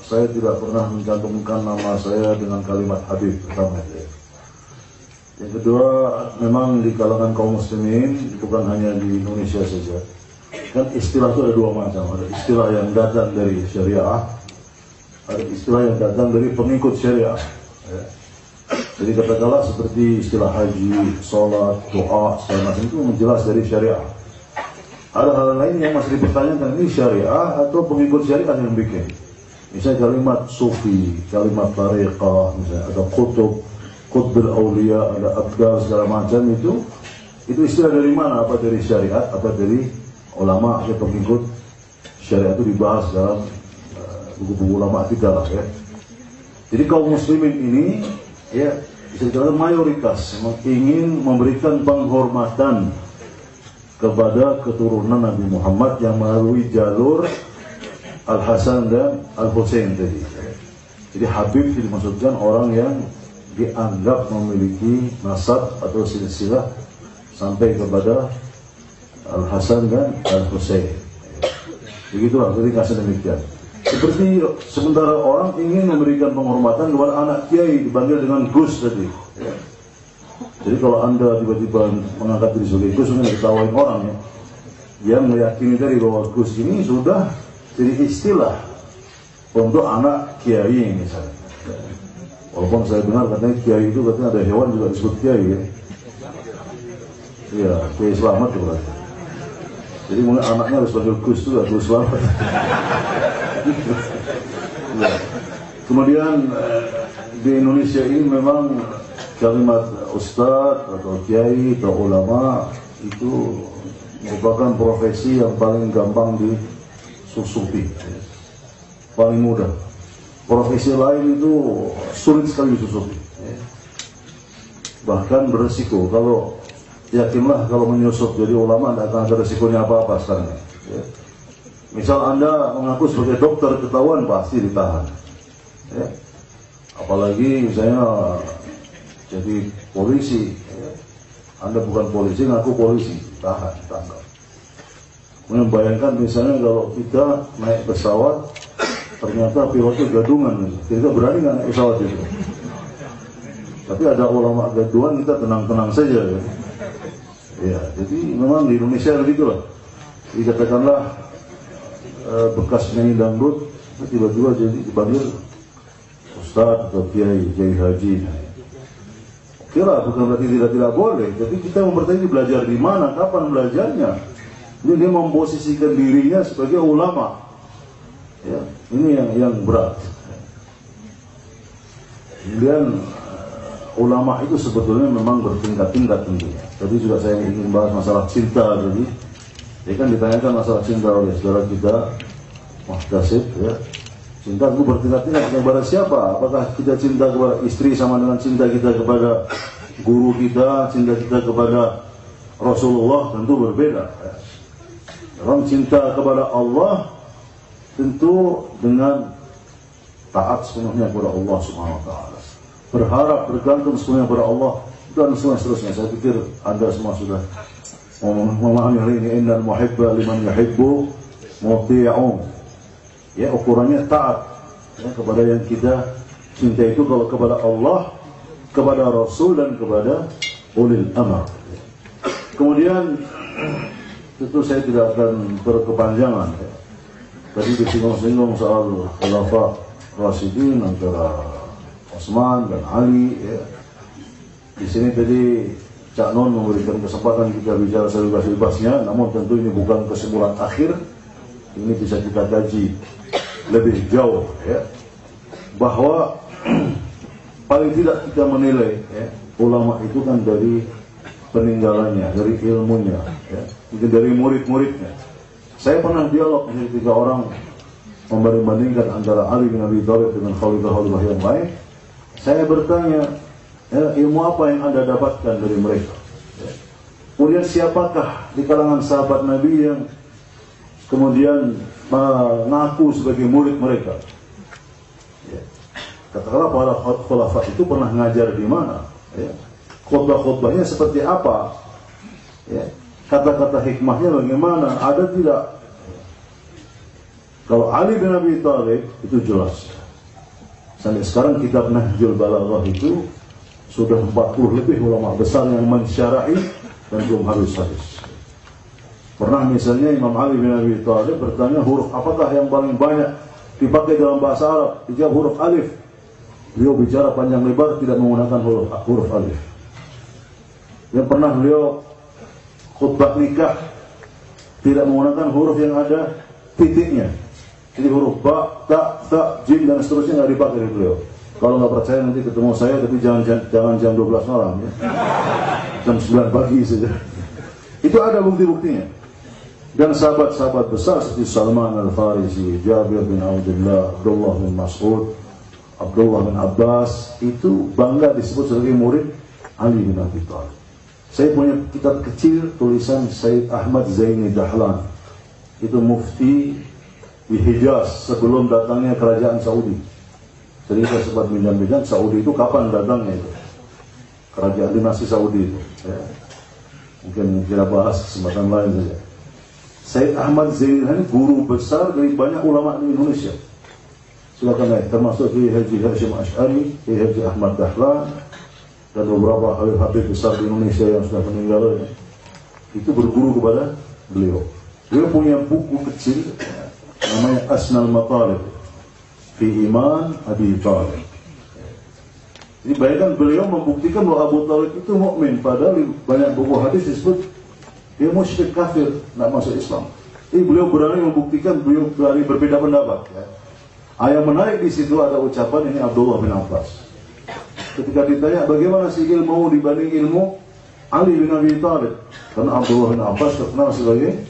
saya tidak pernah mencantumkan nama saya dengan kalimat Habib pertama. Yang kedua, memang di kalangan kaum muslimin, bukan hanya di Indonesia saja, Kan istilah itu ada dua macam, ada istilah yang datang dari syariah, ada istilah yang datang dari pengikut syariah. Ya. Jadi katakanlah seperti istilah haji, sholat, doa, segala macam itu menjelas dari syariah. Ada hal lain yang masih dipertanyakan, ini syariah atau pengikut syariah yang bikin. Misalnya kalimat sufi, kalimat tariqah, misalnya ada qutbul awliya, ada abdal, segala macam itu istilah dari mana? Apa dari syariat, apa dari ulama atau pengikut syariat itu dibahas dalam buku-buku ulama kita lah ya. Jadi kaum muslimin ini ya bisa dikatakan mayoritas ingin memberikan penghormatan kepada keturunan Nabi Muhammad yang melalui jalur Al-Hasan dan Al-Husain tadi. Jadi Habib dimaksudkan orang yang dianggap memiliki nasab atau silsilah sampai kepada Al-Hasan dan Al-Husain. Begitulah, jadi kasih demikian. Seperti sementara orang ingin memberikan penghormatan kepada anak kiai dipanggil dengan Gus tadi. Ya. Jadi kalau Anda tiba-tiba mengangkat diri sebagai Gus, mungkin diketawain orang ya, yang meyakini tadi bahwa Gus ini sudah jadi istilah untuk anak kiai misalnya. Walaupun saya dengar katanya kiai itu katanya ada hewan juga disebut kiai ya. Iya, Kiai Selamat itu berarti. Jadi mungkin anaknya harus panggil Gus juga, Gus Selamat. Ya. Kemudian di Indonesia ini memang kalimat ustadz atau kiai atau ulama itu merupakan profesi yang paling gampang disusupi, paling mudah. Profesi lain itu sulit sekali disusupi, bahkan beresiko. Kalau yakinlah kalau menyusup jadi ulama tidak akan ada resikonya apa-apa sekarang. Ya. Misal Anda mengaku sebagai dokter, ketahuan pasti ditahan. Ya. Apalagi misalnya jadi polisi, ya. Anda bukan polisi, ngaku polisi, tahan, tangkap. Kemudian bayangkan misalnya kalau kita naik pesawat, ternyata pilotnya gadungan, kita berani nggak naik pesawat itu? Tapi ada ulama gaduhan, kita tenang-tenang saja. Ya. Ya, jadi memang di Indonesia begitulah. Dikatakanlah bekas penyanyi dangdut tiba-tiba jadi dipanggil ustadz atau kiai haji. Kira bukan berarti tidak boleh, tapi kita mempertanyakan belajar di mana, kapan belajarnya. Ini dia memposisikan dirinya sebagai ulama. Ya, ini yang berat. Kemudian ulama itu sebetulnya memang bertingkat-tingkat tentunya. Tadi juga saya ingin bahas masalah cinta tadi. Ya kan ditanyakan masalah cinta oleh saudara kita Muhtasib ya. Cinta itu bertingkat-tingkat kepada siapa? Apakah kita cinta kepada istri sama dengan cinta kita kepada guru kita, cinta kita kepada Rasulullah? Tentu berbeda ya. Orang cinta kepada Allah tentu dengan taat sepenuhnya kepada Allah Subhanahu wa taala. Berharap bergantung sepenuhnya kepada Allah dan seterusnya. Saya pikir Anda semua sudah memahami hal ini. Innal muhibba liman yuhibbu muti'un. Ya, ukurannya taat ya, kepada yang kita cinta itu kalau kepada Allah, kepada Rasul dan kepada ulil amr. Kemudian tentu saya tidak akan berkepanjangan ya. Tadi disinggung-singgung soal khulafa Rasyidin antara Utsman dan Ali ya. Di sini tadi Cak Non memberikan kesempatan kita bicara sebebas-bebasnya, namun tentu ini bukan kesimpulan akhir. Ini bisa kita kaji lebih jauh ya. Bahwa paling tidak kita menilai ya, ulama itu kan dari peninggalannya, dari ilmunya ya, mungkin dari murid-muridnya. Saya pernah dialog dengan 3 orang membanding-bandingkan antara Ali bin Abi Thalib dengan khalifah-khalifah yang lain. Saya bertanya, ya, ilmu apa yang Anda dapatkan dari mereka? Ya. Kemudian siapakah di kalangan sahabat Nabi yang kemudian mengaku sebagai murid mereka? Ya. Katakanlah para khulafah itu pernah ngajar di mana? Ya. Khutbah-khutbahnya seperti apa? Ya. Kata-kata hikmahnya bagaimana? Ada tidak? Kalau Ali bin Abi Thalib itu jelas. Sampai sekarang kitab Nahjul Balaghah itu sudah 40 lebih ulama besar yang mensyarahi dan belum harus hadis. Pernah misalnya Imam Ali bin Abi Thalib bertanya, huruf apakah yang paling banyak dipakai dalam bahasa Arab? Dijawab huruf alif. Beliau bicara panjang lebar tidak menggunakan huruf alif. Yang pernah beliau khutbah nikah tidak menggunakan huruf yang ada titiknya. Jadi huruf ba, ta, ta, jim dan seterusnya nggak dipakai oleh beliau. Kalau nggak percaya nanti ketemu saya, tapi jangan jam 12 malam ya. Jam 9 pagi saja. Itu ada bukti-buktinya. Dan sahabat-sahabat besar seperti Salman Al-Farisi, Jabir bin Abdullah, Abdullah bin Mas'ud, Abdullah bin Abbas, itu bangga disebut sebagai murid Ali bin Abi Thalib. Saya punya kitab kecil tulisan Sayyid Ahmad Zaini Dahlan. Itu mufti di Hijaz sebelum datangnya kerajaan Saudi. Jadi saya sempat bincang-bincang Saudi itu kapan datangnya itu? Kerajaan dinasti Saudi itu. Ya. Mungkin kita bahas kesempatan lain saja. Sayyid Ahmad Zaini Dahlan guru besar dari banyak ulama di Indonesia. Silakan naik, termasuk Kiai Haji Hashim Asy'ari, Kiai Haji Ahmad Dahlan, dan beberapa habib besar di Indonesia yang sudah meninggal. Itu berguru kepada beliau. Beliau punya buku kecil namanya Asnal Matalib fi Iman Abi Thalib. Jadi bayangkan beliau membuktikan bahwa Abu Thalib itu mukmin, padahal banyak buku hadis disebut dia musyrik kafir, tidak masuk Islam. Jadi beliau berani membuktikan, beliau berani berbeda pendapat. Ya. Yang menarik di situ ada ucapan ini Abdullah bin Abbas. Ketika ditanya bagaimana sih ilmu dibanding ilmu Ali bin Abi Thalib, karena Abdullah bin Abbas terkenal sebagai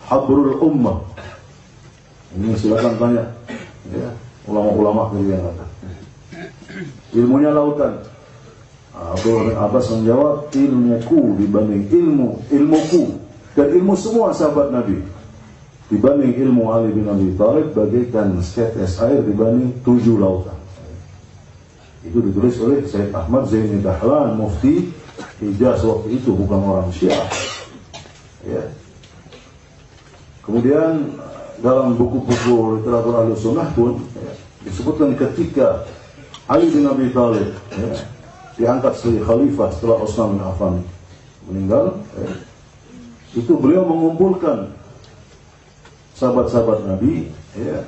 habrul ummah. Ini silakan tanya, ya, ulama-ulama dari yang ada. Ilmunya lautan. Abdullah bin Abbas menjawab, ilmuku dibanding ilmuku dan ilmu semua sahabat Nabi dibanding ilmu Ali bin Abi Thalib bagaikan setetes air dibanding 7 lautan. Itu ditulis oleh Sayyid Ahmad Zaini Dahlan, mufti Hijaz waktu itu, bukan orang Syiah. Ya. Kemudian dalam buku-buku literatur Ahlussunnah pun ya, disebutkan ketika Ali bin Abi Thalib ya, diangkat sebagai khalifah setelah Utsman bin Affan meninggal, ya, itu beliau mengumpulkan sahabat-sahabat Nabi, ya,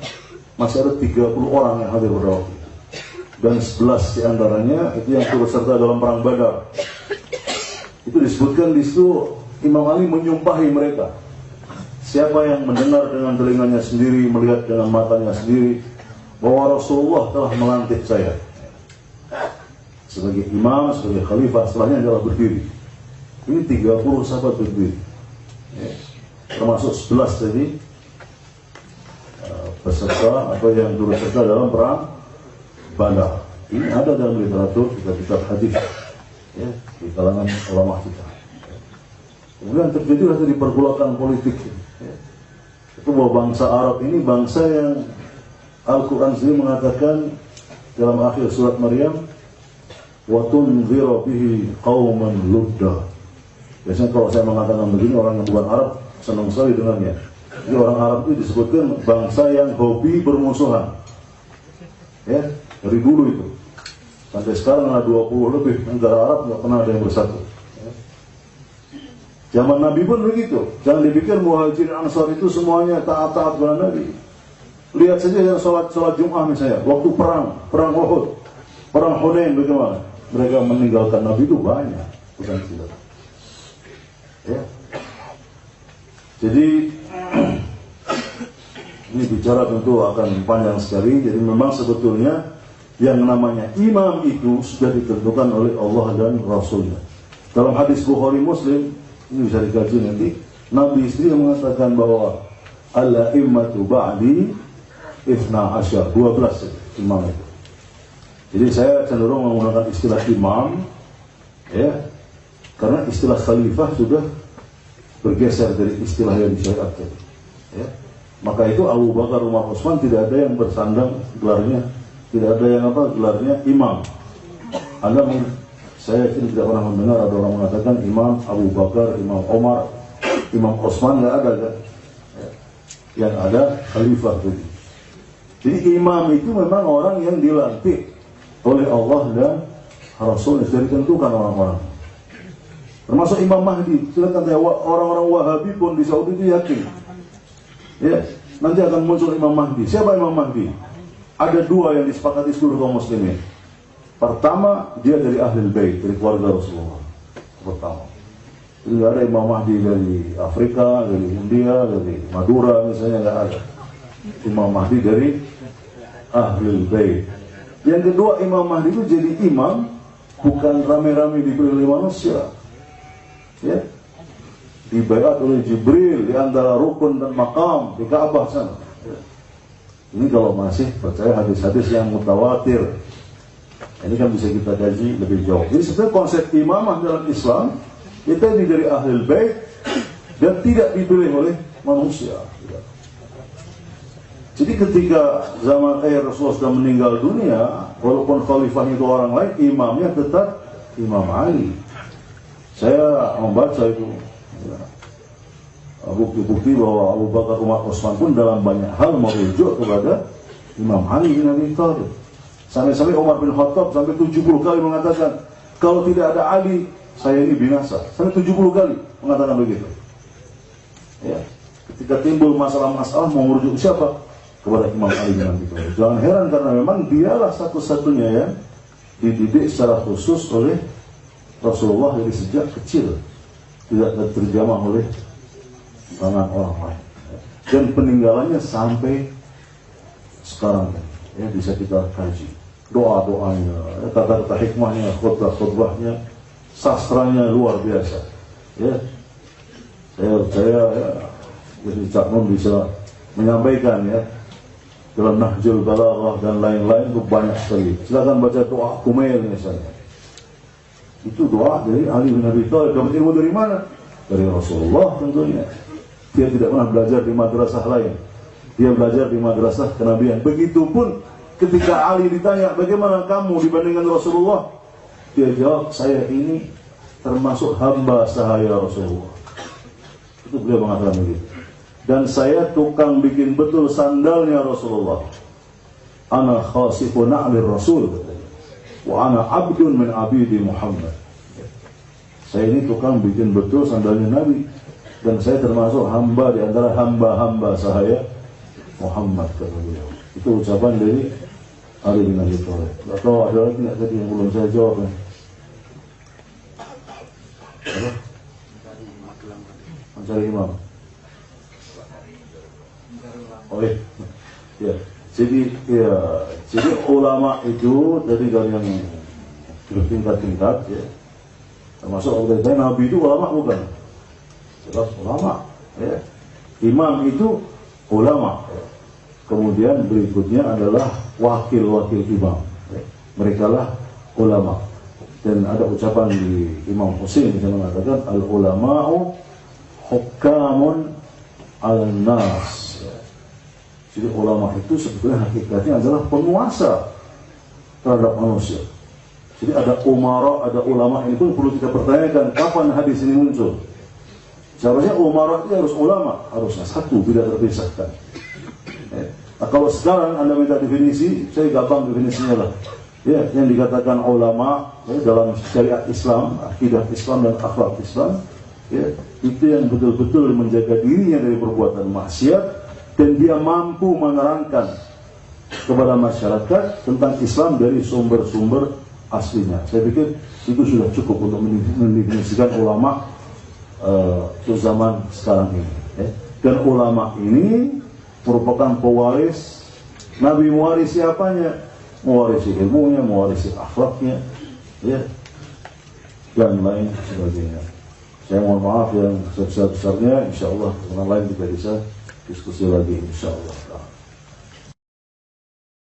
masih ada 30 orang yang hadir pada waktu itu. Dan 11 diantaranya itu yang turut serta dalam perang Badar. Itu disebutkan di situ Imam Ali menyumpahi mereka. Siapa yang mendengar dengan telinganya sendiri, melihat dengan matanya sendiri bahwa Rasulullah telah melantik saya sebagai imam, sebagai khalifah, setelahnya adalah berdiri. Ini 30 sahabat berdiri, ya, termasuk 11 tadi peserta atau yang turut serta dalam perang Badar. Ini ada dalam literatur kitab-kitab hadis, ya, di kalangan ulama kita. Kemudian terjadilah tadi pergolakan politik. Ya. Itu bahwa bangsa Arab ini bangsa yang Al-Quran sendiri mengatakan dalam akhir surat Maryam, wa tunzira bihi qauman ludda. Biasanya kalau saya mengatakan begini, orang yang bukan Arab senang sekali dengannya. Jadi orang Arab itu disebutkan bangsa yang hobi bermusuhan. Ya, dari dulu itu. Sampai sekarang ada 20 lebih negara Arab nggak pernah ada yang bersatu. Ya. Zaman Nabi pun begitu. Jangan dipikir Muhajirin Ansar itu semuanya taat-taat kepada Nabi. Lihat saja yang sholat Jum'ah misalnya, waktu perang Uhud, perang Hunain bagaimana? Mereka meninggalkan Nabi itu banyak, bukan tidak. Ya. Jadi ini bicara tentu akan panjang sekali. Jadi memang sebetulnya yang namanya imam itu sudah ditentukan oleh Allah dan Rasulnya. Dalam hadis Bukhari Muslim, ini bisa dikaji nanti, Nabi sendiri mengatakan bahwa al-immatu ba'di 12 imam itu. Jadi saya cenderung menggunakan istilah imam, ya, karena istilah khalifah sudah bergeser dari istilah yang disyariatkan. Ya. Maka itu Abu Bakar, Umar, Utsman tidak ada yang bersandang gelarnya, tidak ada yang gelarnya imam. Saya tidak pernah mendengar ada orang mengatakan imam Abu Bakar, imam Umar, imam Utsman, nggak ada kan? Ya. Yang ada khalifah jadi. Jadi imam itu memang orang yang dilantik oleh Allah dan Rasul, sudah ditentukan orang-orang. Termasuk Imam Mahdi. Silakan tanya, orang-orang Wahabi pun di Saudi itu yakin. Ya, nanti akan muncul Imam Mahdi. Siapa Imam Mahdi? Ada dua yang disepakati seluruh kaum muslimin. Pertama, dia dari Ahlul Bait, dari keluarga Rasulullah. Pertama. Jadi ada Imam Mahdi dari Afrika, dari India, dari Madura misalnya, nggak ada. Imam Mahdi dari Ahlul Bait. Yang kedua, Imam Mahdi itu jadi imam, bukan rame-rame dipilih oleh manusia. Ya, dibayat oleh Jibril di antara rukun dan makam di Ka'bah sana. Ya. Ini kalau masih percaya hadis-hadis yang mutawatir, ini kan bisa kita kaji lebih jauh. Jadi sebenarnya konsep imamah dalam Islam itu dari Ahlul Bait dan tidak dipilih oleh manusia. Jadi ketika zaman Rasulullah sudah meninggal dunia, walaupun khalifahnya itu orang lain, imamnya tetap Imam Ali. Saya membaca itu bukti-bukti bahwa Abu Bakar, Umar, Utsman pun dalam banyak hal merujuk kepada Imam Ali bin Abi Thalib. Sampai-sampai Umar bin Khattab sampai 70 kali mengatakan, kalau tidak ada Ali, saya ini binasa. Sampai 70 kali mengatakan begitu. Ya. Ketika timbul masalah-masalah mau merujuk siapa? Kepada Imam Ali bin Abi Thalib. Jangan heran karena memang dialah satu-satunya yang dididik secara khusus oleh Rasulullah dari sejak kecil, tidak terjamah oleh tangan orang lain, dan peninggalannya sampai sekarang ya bisa kita kaji. Doa-doanya, kata-kata hikmahnya, khutbah-khutbahnya, sastranya luar biasa. Ya, saya ya, jadi Cak Nun bisa menyampaikan ya dalam Nahjul Balaghah dan lain-lain itu banyak sekali. Silakan baca doa Kumail misalnya. Itu doa dari Ali bin Abi Thalib. Dapat ilmu dari mana? Dari Rasulullah tentunya. Dia tidak pernah belajar di madrasah lain. Dia belajar di madrasah kenabian. Begitupun ketika Ali ditanya, bagaimana kamu dibandingkan Rasulullah? Dia jawab, saya ini termasuk hamba sahaya Rasulullah. Itu beliau mengatakan begitu. Dan saya tukang bikin betul sandalnya Rasulullah. Ana khasifu na'lir Rasul. Wa ana abdun min abidi Muhammad. Saya ini tukang bikin betul sandalnya Nabi, dan saya termasuk hamba di antara hamba-hamba sahaya Muhammad. Itu ucapan dari Ali bin Abi Thalib. Atau ada lagi nggak tadi yang belum saya jawab? Apa? Mencari imam. Oh iya. Jadi ulama itu dari yang bertingkat-tingkat ya. Termasuk saya Nabi itu ulama bukan? Jelas ulama ya. Imam itu ulama ya. Kemudian berikutnya adalah wakil-wakil imam ya. Mereka lah ulama. Dan ada ucapan di Imam Husain yang mengatakan al-ulama'u hukamun al-nas. Jadi ulama itu sebetulnya hakikatnya adalah penguasa terhadap manusia. Jadi ada umara, ada ulama, ini pun perlu kita pertanyakan kapan hadis ini muncul. Seharusnya umara itu harus ulama, harusnya satu, tidak terpisahkan. Nah, kalau sekarang Anda minta definisi, saya gampang definisinya lah. Ya, yang dikatakan ulama ya, dalam syariat Islam, akidah Islam dan akhlak Islam, ya, itu yang betul-betul menjaga dirinya dari perbuatan maksiat. Dan dia mampu menerangkan kepada masyarakat tentang Islam dari sumber-sumber aslinya. Saya pikir itu sudah cukup untuk mendefinisikan ulama untuk zaman sekarang ini. Ya. Dan ulama ini merupakan pewaris Nabi. Mewarisi apanya? Mewarisi ilmunya, mewarisi akhlaknya, ya, dan lain sebagainya. Saya mohon maaf yang sebesar-besarnya. Insya Allah kesempatan lain kita bisa diskusi lagi, insya Allah.